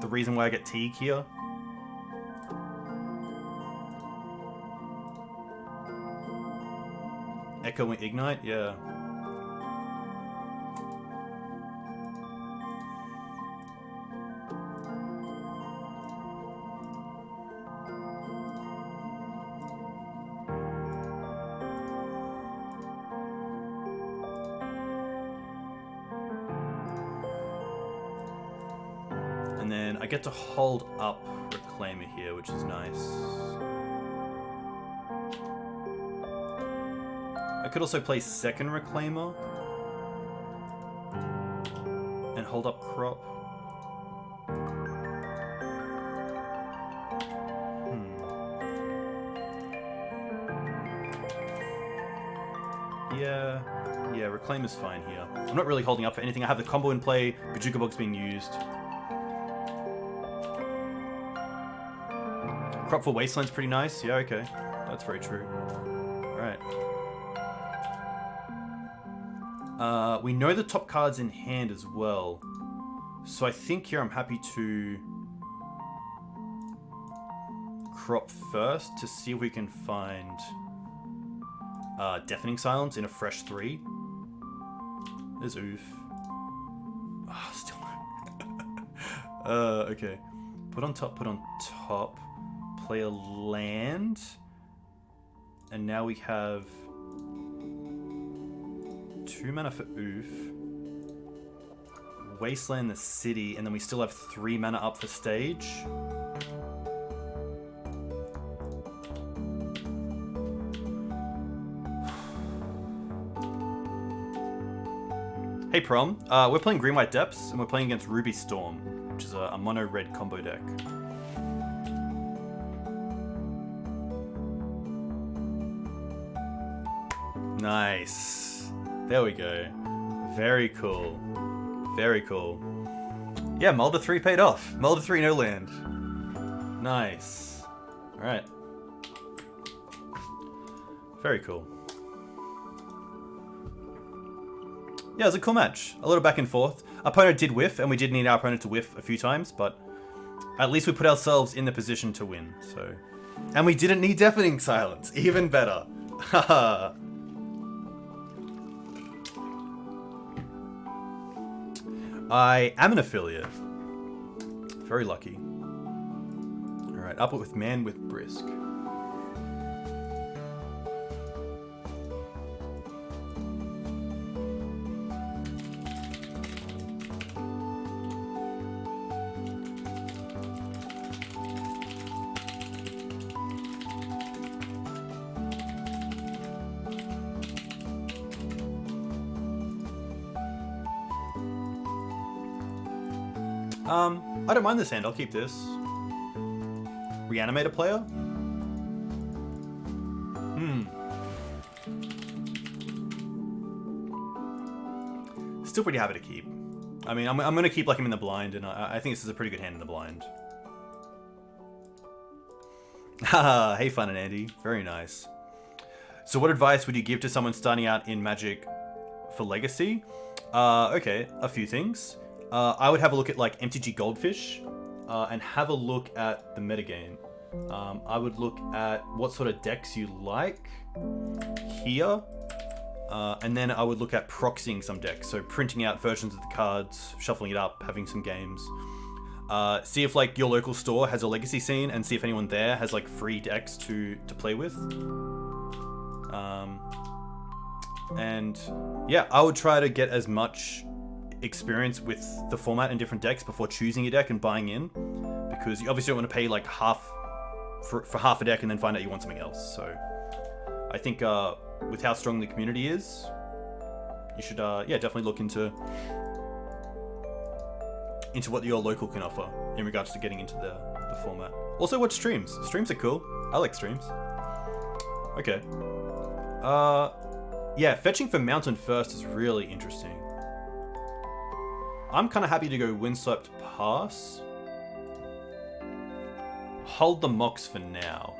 reason why I get Teeg here. Echo and Ignite, yeah. And then I get to hold up Reclaimer here, which is nice. I could also play second Reclaimer and hold up Crop. Yeah, Reclaimer's fine here. I'm not really holding up for anything. I have the combo in play, Bojuka Bog's being used. Crop for Wasteland's pretty nice. Yeah, okay. That's very true. Alright. We know the top cards in hand as well. So I think here I'm happy to Crop first to see if we can find Deafening Silence in a fresh 3. There's Oof. Oh, still okay. Put on top, play a land. And now we have 2 mana for Oof. Wasteland the city, and then we still have 3 mana up for stage. Hey Prom, we're playing Green-White Depths, and we're playing against Ruby Storm, which is a mono-red combo deck. Nice. There we go. Very cool. Very cool. Yeah, Mulder 3 paid off. Mulder 3 no land. Nice. Alright. Very cool. Yeah, it was a cool match. A little back and forth. Opponent did whiff, and we did need our opponent to whiff a few times, but at least we put ourselves in the position to win, so... And we didn't need Deafening Silence. Even better. Haha. I am an affiliate. Very lucky. Alright, up with Man with Brisk. I don't mind this hand. I'll keep this. Reanimator player? Still pretty happy to keep. I mean, I'm going to keep like him in the blind, and I think this is a pretty good hand in the blind. Haha, hey Fun and Andy. Very nice. So what advice would you give to someone starting out in Magic for Legacy? Okay, a few things. I would have a look at like MTG Goldfish and have a look at the metagame. I would look at what sort of decks you like here. And then I would look at proxying some decks. So printing out versions of the cards, shuffling it up, having some games. See if like your local store has a Legacy scene and see if anyone there has like free decks to play with. And yeah, I would try to get as much experience with the format and different decks before choosing a deck and buying in, because you obviously don't want to pay like half for half a deck and then find out you want something else. So I think with how strong the community is, you should yeah, definitely look into what your local can offer in regards to getting into the format. Also watch streams. Streams are cool. I like streams. Okay. Yeah, fetching for Mountain first is really interesting. I'm kind of happy to go Windswept Pass. Hold the Mox for now.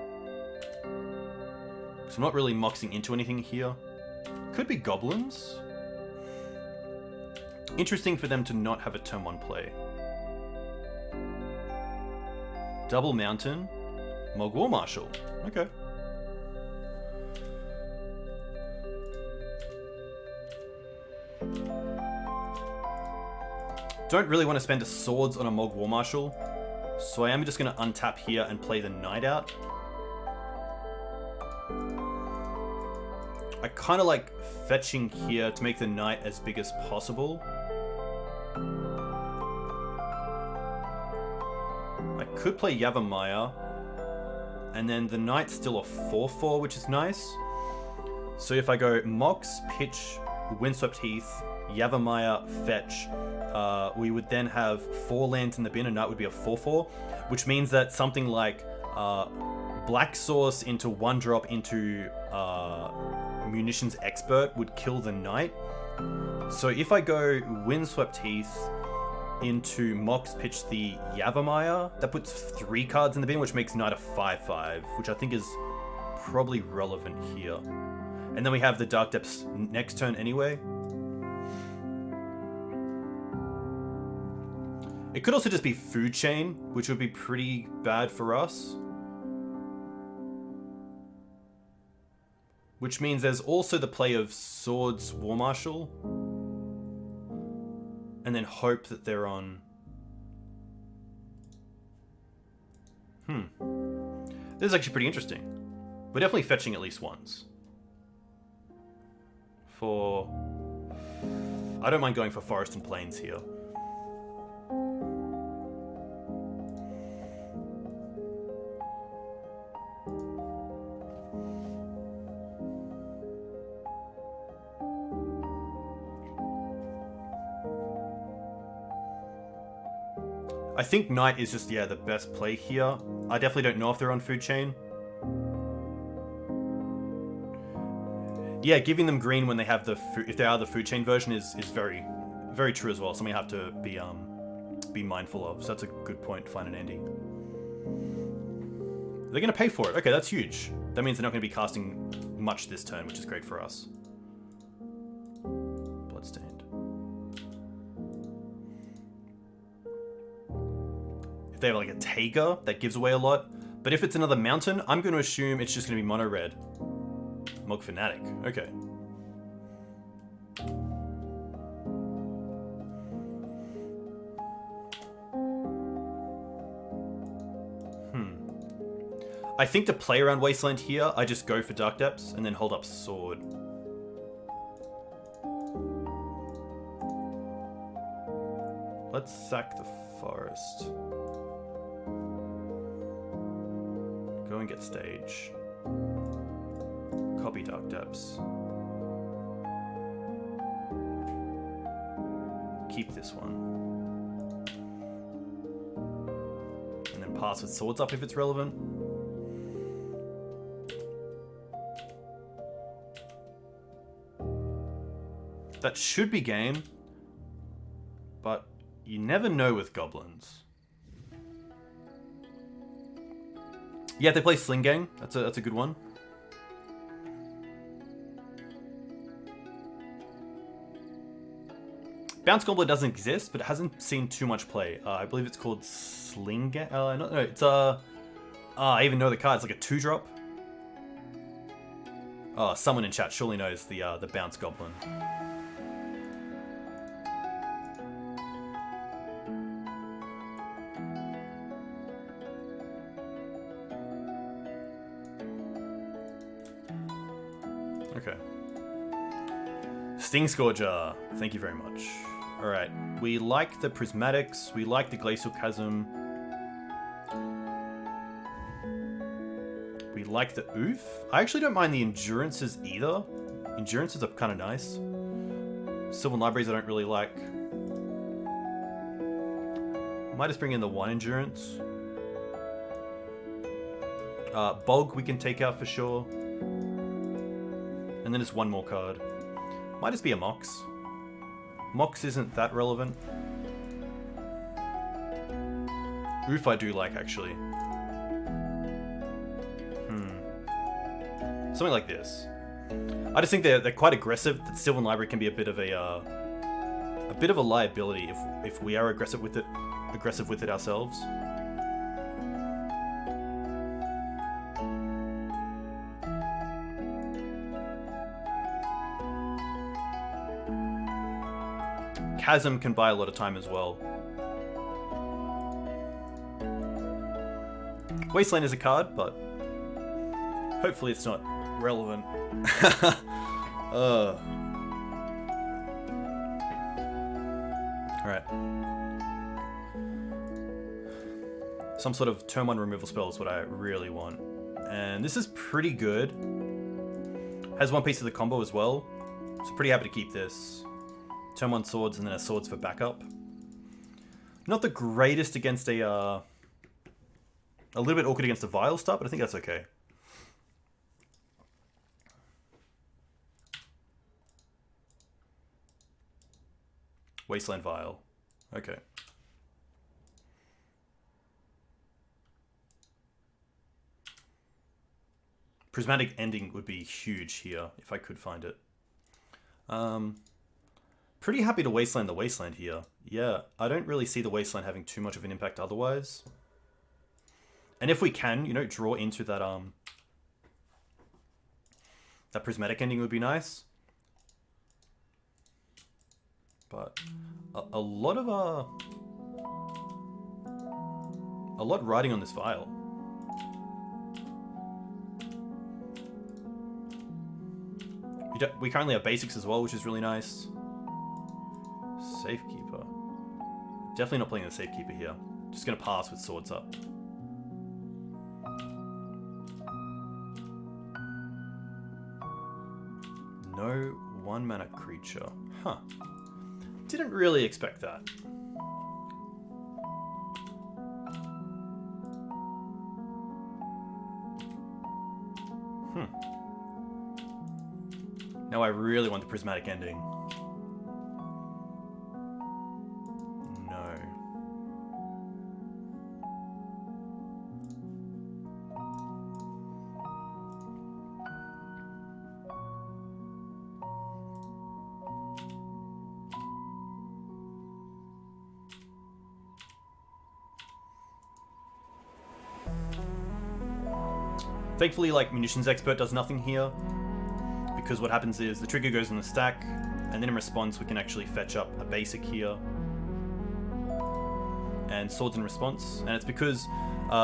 So I'm not really moxing into anything here. Could be Goblins. Interesting for them to not have a turn 1 play. Double Mountain. Mog War Marshal. Okay. Don't really want to spend a swords on a Mog War Marshal, so I am just going to untap here and play the Knight out. I kind of like fetching here to make the Knight as big as possible. I could play Yavimaya, and then the Knight's still a 4/4, which is nice. So if I go Mox, Pitch, Windswept Heath, Yavimaya, Fetch, we would then have 4 lands in the bin, and Knight would be a 4/4, which means that something like Black Source into 1-drop into Munitions Expert would kill the Knight. So if I go Windswept Heath into Mox, Pitch the Yavimaya, that puts 3 cards in the bin, which makes Knight a 5/5, which I think is probably relevant here. And then we have the Dark Depths next turn anyway. It could also just be Food Chain, which would be pretty bad for us. Which means there's also the play of Swords War Marshal. And then hope that they're on... This is actually pretty interesting. We're definitely fetching at least once. For... I don't mind going for Forest and Plains here. I think Knight is just, yeah, the best play here. I definitely don't know if they're on Food Chain. Yeah, giving them green when they have the if they are the Food Chain version is very, very true as well. Something I have to be mindful of. So that's a good point, Fine and Andy. They're going to pay for it. Okay, that's huge. That means they're not going to be casting much this turn, which is great for us. Bloodstained. If they have like a Tager, that gives away a lot. But if it's another Mountain, I'm going to assume it's just going to be mono red. Mog Fanatic. Okay. I think to play around Wasteland here, I just go for Dark Depths and then hold up Sword. Let's sack the Forest. Go and get Stage. Copy Dark Depths. Keep this one. pass with swords up if it's relevant. That should be game, but you never know with Goblins. Yeah, they play Sling Gang. That's a good one. Bounce Goblin doesn't exist, but it hasn't seen too much play. I believe it's called Sling Gang. No, it's I even know the card. It's like a 2-drop. Oh, someone in chat surely knows the Bounce Goblin. Okay. Sting Scourger. Thank you very much. Alright. We like the Prismatics. We like the Glacial Chasm. We like the Oof. I actually don't mind the Endurances either. Endurances are kind of nice. Sylvan Libraries I don't really like. Might just bring in the 1 Endurance. Bog we can take out for sure. And then just 1 more card. Might just be a Mox. Mox isn't that relevant. Oof I do like, actually. Something like this. I just think they're quite aggressive. That Sylvan Library can be a bit of a liability if we are aggressive with it ourselves. Chasm can buy a lot of time as well. Wasteland is a card, but hopefully it's not relevant. Alright. Some sort of turn 1 removal spell is what I really want. And this is pretty good. Has 1 piece of the combo as well. So pretty happy to keep this. Turn 1 swords and then a swords for backup. Not the greatest against a little bit awkward against a Vile start, but I think that's okay. Wasteland Vile. Okay. Prismatic Ending would be huge here, if I could find it. Pretty happy to Wasteland the Wasteland here. Yeah, I don't really see the Wasteland having too much of an impact otherwise. And if we can, you know, draw into that that Prismatic Ending would be nice. But a lot riding on this Vial. We currently have basics as well, which is really nice. Safekeeper. Definitely not playing the Safekeeper here. Just gonna pass with swords up. No 1 mana creature. Huh. Didn't really expect that. Now I really want the Prismatic Ending. No. Thankfully, like, Munitions Expert does nothing here, because what happens is the trigger goes in the stack, and then in response we can actually fetch up a basic here, and swords in response, and it's because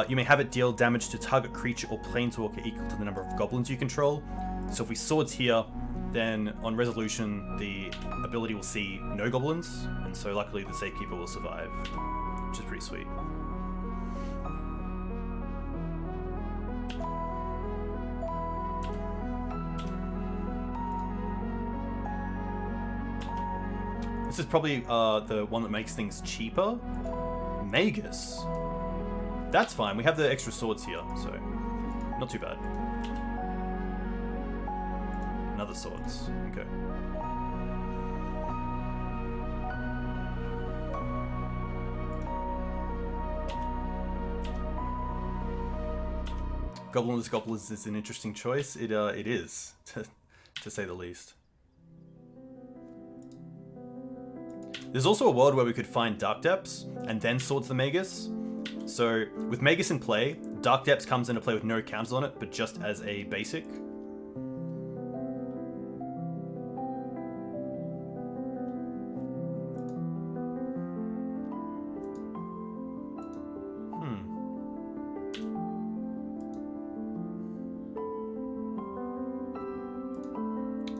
you may have it deal damage to target creature or planeswalker equal to the number of goblins you control. So if we swords here, then on resolution the ability will see no goblins, and so luckily the Safekeeper will survive, which is pretty sweet. This is probably the one that makes things cheaper. Magus. That's fine. We have the extra swords here, so not too bad. Another swords. Okay. Goblins is an interesting choice. It is, to say the least. There's also a world where we could find Dark Depths and then Swords the Magus. So with Magus in play, Dark Depths comes into play with no counters on it, but just as a basic.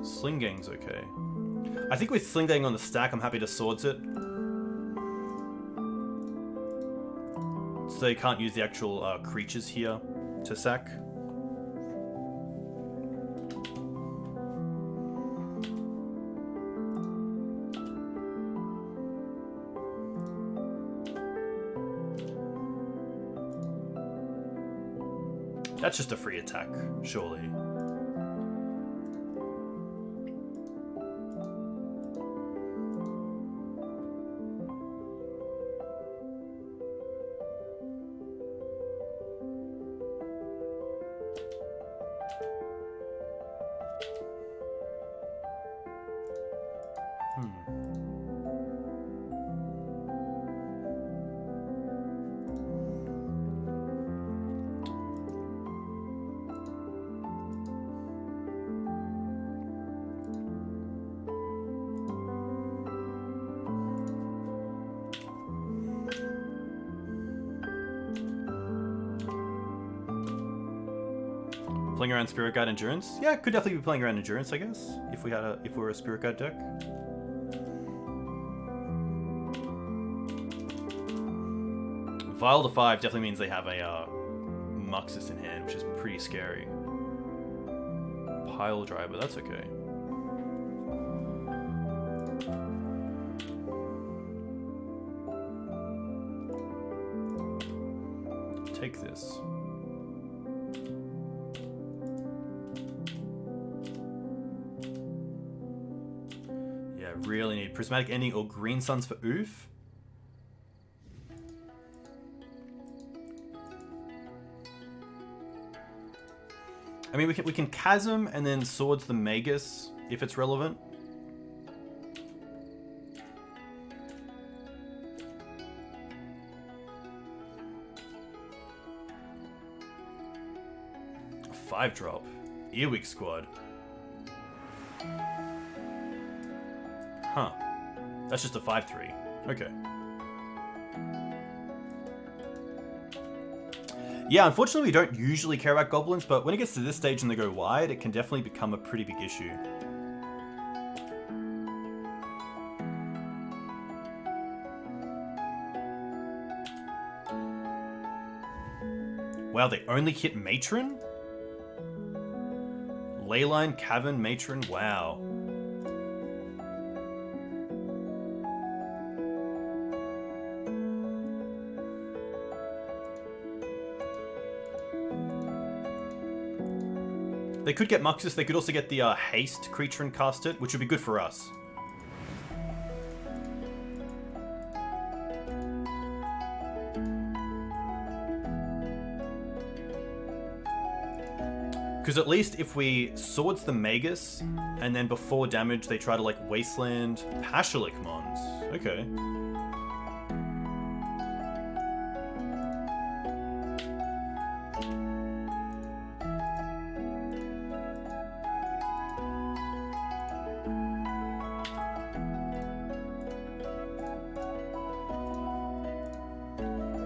Sling Gang's okay. I think with Sling Gang on the stack, I'm happy to swords it. So they can't use the actual creatures here to sack. That's just a free attack, surely. Playing around Spirit Guide Endurance? Yeah, could definitely be playing around Endurance, I guess. If we were a Spirit Guide deck. Vial to 5 definitely means they have a Muxus in hand, which is pretty scary. Pile Driver, that's okay. Take this. Really need Prismatic Ending or Green Suns for Oof. I mean, we can Chasm and then Swords the Magus if it's relevant. A 5-drop. Earwig Squad. Huh. That's just a 5/3. Okay. Yeah, unfortunately we don't usually care about Goblins, but when it gets to this stage and they go wide, it can definitely become a pretty big issue. Wow, they only hit Matron? Leyline, Cavern, Matron, wow. They could get Muxus, they could also get the Haste creature and cast it, which would be good for us. Because at least if we Swords the Magus, and then before damage they try to like Wasteland Pashalik Mons. Okay.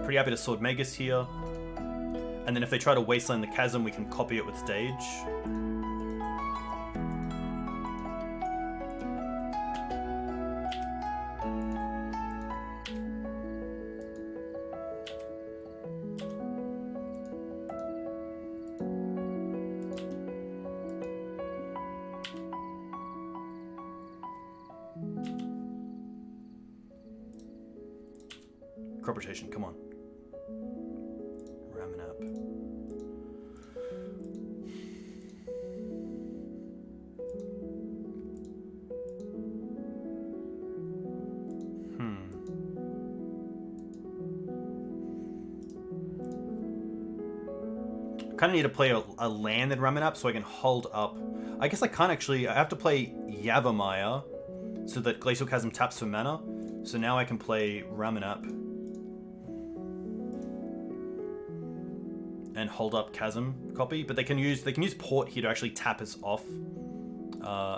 Pretty happy to Sword Magus here. And then if they try to Wasteland the Chasm, we can copy it with Stage. Crop rotation, come on. kind of need to play a land and Ramen up so I can hold up. I guess I can't actually. I have to play Yavimaya so that Glacial Chasm taps for mana. So now I can play Ramen up and hold up Chasm copy. But they can use Port here to actually tap us off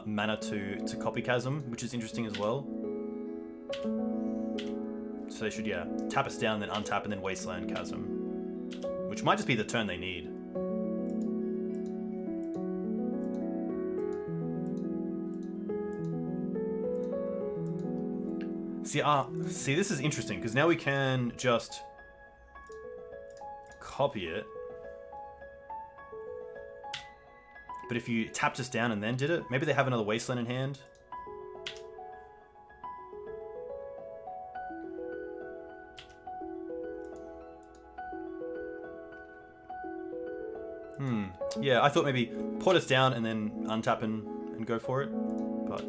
mana to copy Chasm, which is interesting as well. So they should, yeah, tap us down, then untap, and then Wasteland Chasm, which might just be the turn they need. See, this is interesting, because now we can just copy it. But if you tapped us down and then did it, maybe they have another Wasteland in hand. Yeah, I thought maybe put us down and then untap and go for it, but...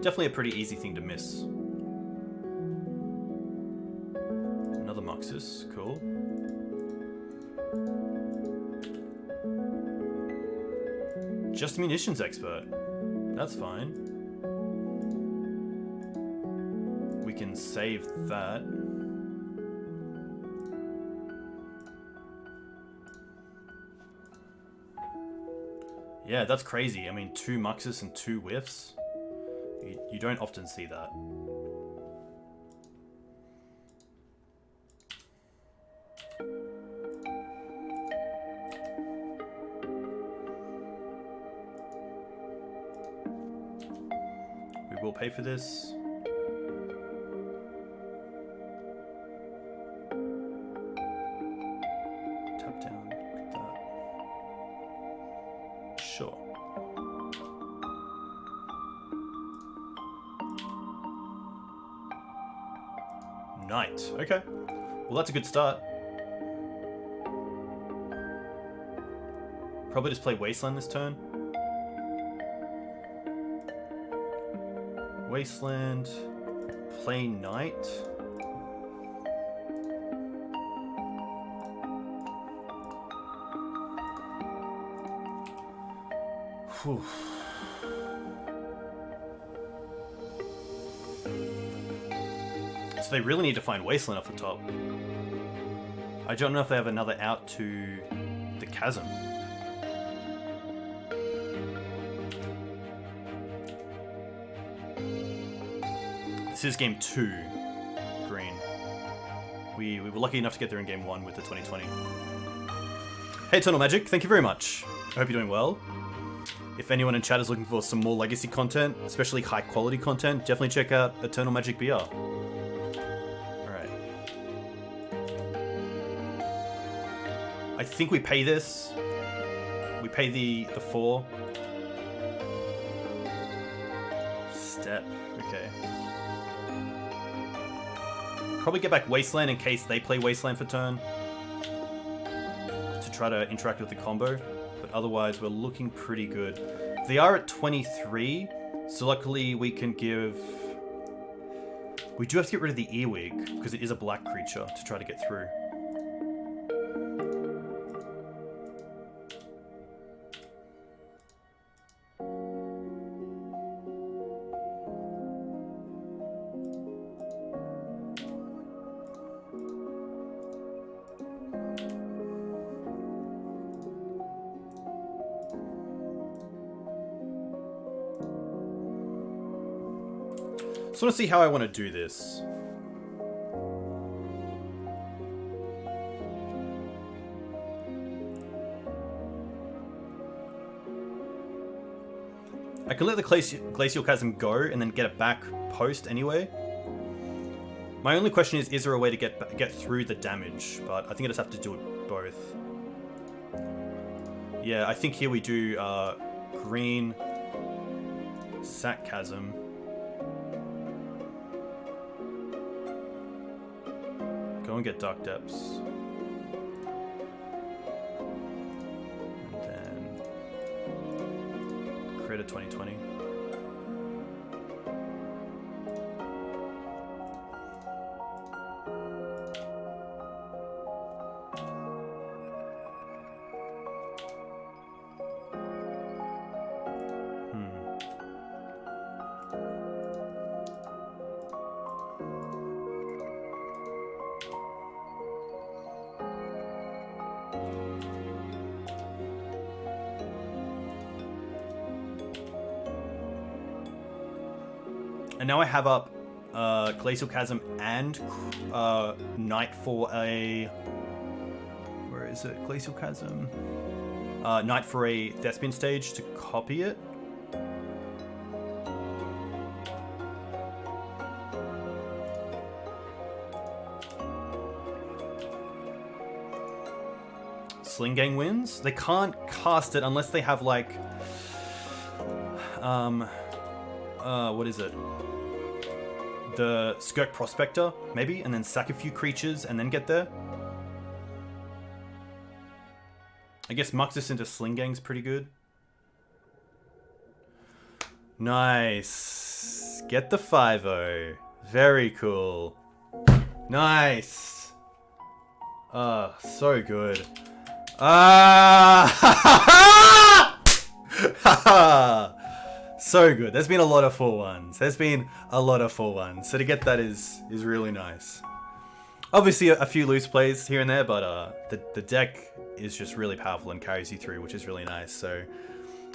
Definitely a pretty easy thing to miss. Another Muxus, cool. Just Munitions Expert. That's fine. We can save that. Yeah, that's crazy. I mean, 2 Muxus and 2 whiffs. You don't often see that. We will pay for this. Tap down, get that. Sure. Knight. Okay. Well, that's a good start. Probably just play Wasteland this turn. Wasteland. Play Knight. Whew. So they really need to find Wasteland off the top. I don't know if they have another out to the Chasm. This is game 2, green. We were lucky enough to get there in game 1 with the 2020. Hey Eternal Magic, thank you very much. I hope you're doing well. If anyone in chat is looking for some more legacy content, especially high quality content, definitely check out Eternal Magic BR. I think we pay this. We pay the 4. Step. Okay. Probably get back Wasteland in case they play Wasteland for turn. To try to interact with the combo. But otherwise, we're looking pretty good. They are at 23. So luckily, we can give... We do have to get rid of the Earwig, because it is a black creature to try to get through. So I want to see how I want to do this. I can let the Glacial Chasm go and then get it back post anyway. My only question is there a way to get through the damage? But I think I just have to do it both. Yeah, I think here we do green, sack Chasm. Go and get Dark Depths. And then create a 2020. And now I have up Glacial Chasm and Knight for a... Where is it? Glacial Chasm? Knight for a Thespian stage to copy it. Sling Gang wins. They can't cast it unless they have like... what is it? The Skirk Prospector, maybe, and then sack a few creatures and then get there. I guess Muxus into Sling Gang's pretty good. Nice. Get the 5-0. Very cool. Nice. So good. So good. There's been a lot of 4-1s. So to get that is really nice. Obviously a few loose plays here and there, but the deck is just really powerful and carries you through, which is really nice. So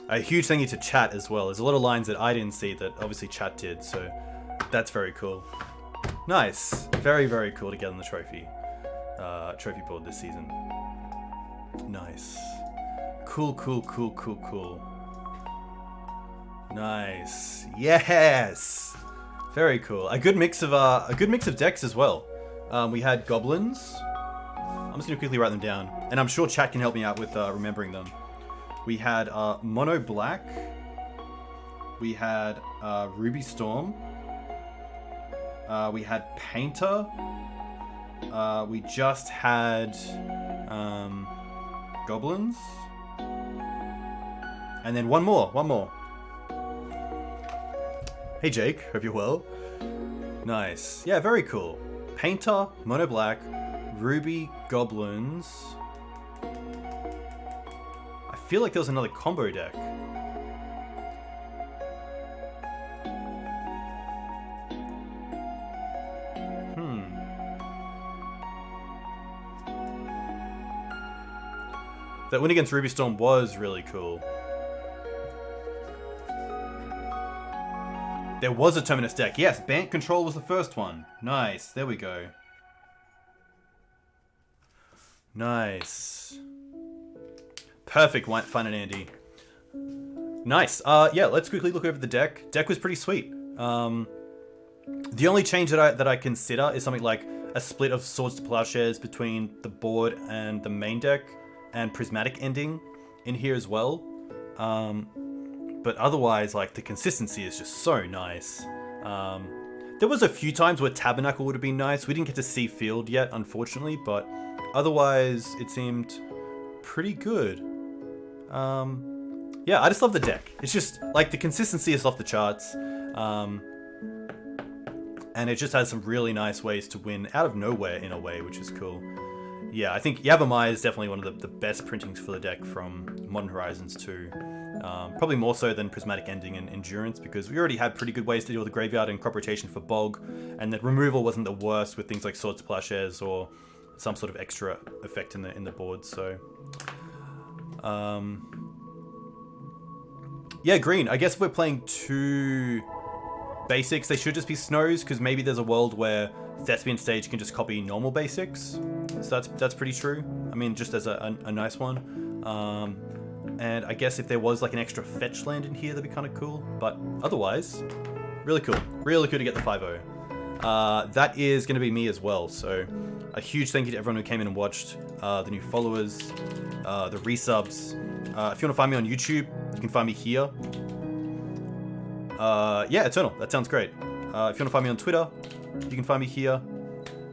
a huge thank you to chat as well. There's a lot of lines that I didn't see that obviously chat did, so that's very cool. Nice. Very, very cool to get on the trophy board this season. Nice. Cool. Nice. Yes. Very cool. A good mix of decks as well. We had Goblins. I'm just gonna quickly write them down, and I'm sure chat can help me out with remembering them. We had Mono Black. We had Ruby Storm. We had Painter. We just had Goblins. And then one more. Hey Jake, hope you're well. Nice. Yeah, very cool. Painter, Mono Black, Ruby, Goblins. I feel like there was another combo deck. That win against Ruby Storm was really cool. There was a Terminus deck. Yes, BANT Control was the first one. Nice. There we go. Nice. Perfect, Fun and Andy. Nice. Yeah, let's quickly look over the deck. Deck was pretty sweet. The only change that I consider is something like a split of Swords to Plowshares between the board and the main deck, and Prismatic ending in here as well. But otherwise, like, the consistency is just so nice. There was a few times where Tabernacle would have been nice. We didn't get to see Field yet, unfortunately, but otherwise it seemed pretty good. Yeah, I just love the deck. It's just, like, the consistency is off the charts. And it just has some really nice ways to win out of nowhere in a way, which is cool. Yeah, I think Yavimaya is definitely one of the best printings for the deck from Modern Horizons 2. Probably more so than Prismatic Ending and Endurance, because we already had pretty good ways to deal with the graveyard and crop rotation for Bog, and that removal wasn't the worst with things like Swords to Plowshares or some sort of extra effect in the board. So, yeah, green. I guess if we're playing two basics, they should just be snows, because maybe there's a world where Thespian Stage can just copy normal basics. So that's pretty true. I mean, just as a nice one. And I guess if there was like an extra fetch land in here, that'd be kind of cool. But otherwise, really cool. Really cool to get the 5-0. That is going to be me as well. So a huge thank you to everyone who came in and watched, the new followers, the resubs. If you want to find me on YouTube, you can find me here. Yeah, Eternal. That sounds great. If you want to find me on Twitter, you can find me here.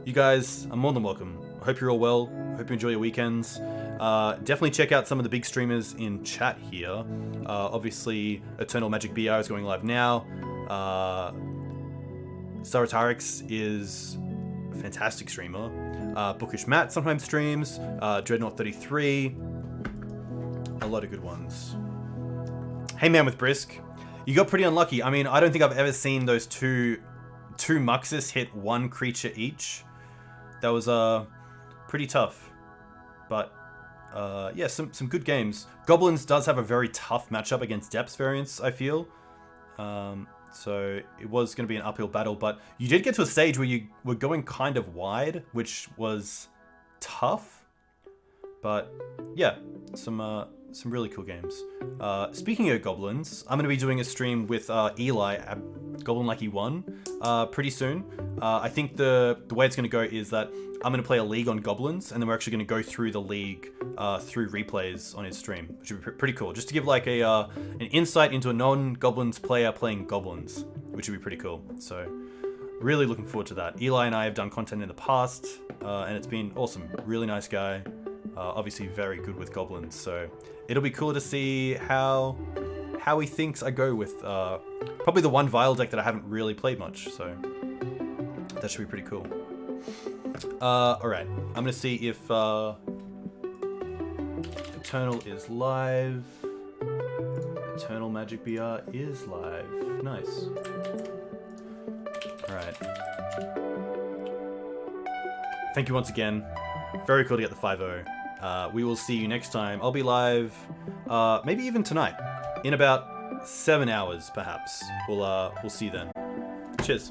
You guys are more than welcome. I hope you're all well. I hope you enjoy your weekends. Definitely check out some of the big streamers in chat here. Obviously, Eternal Magic BR is going live now. Saratarix is a fantastic streamer. Bookish Matt sometimes streams. Dreadnought 33. A lot of good ones. Hey Man with Brisk. You got pretty unlucky. I mean, I don't think I've ever seen those two Muxus hit one creature each. That was pretty tough. But yeah, some good games. Goblins does have a very tough matchup against Depths variants, I feel. So it was going to be an uphill battle, but you did get to a stage where you were going kind of wide, which was tough. But yeah, some really cool games. Speaking of Goblins, I'm going to be doing a stream with Eli at Goblin Lucky 1 pretty soon. I think the way it's going to go is that I'm going to play a league on Goblins, and then we're actually going to go through the league through replays on his stream, which would be pretty cool. Just to give like an insight into a non-Goblins player playing Goblins, which would be pretty cool. So really looking forward to that. Eli and I have done content in the past, and it's been awesome. Really nice guy. Obviously very good with Goblins, so it'll be cool to see how he thinks I go with probably the one Vile deck that I haven't really played much, so that should be pretty cool. Alright, I'm gonna see if Eternal is live. Eternal Magic BR is live. Nice. Alright. Thank you once again. Very cool to get the 5-0. We will see you next time. I'll be live, maybe even tonight, in about 7 hours, perhaps. We'll see you then. Cheers.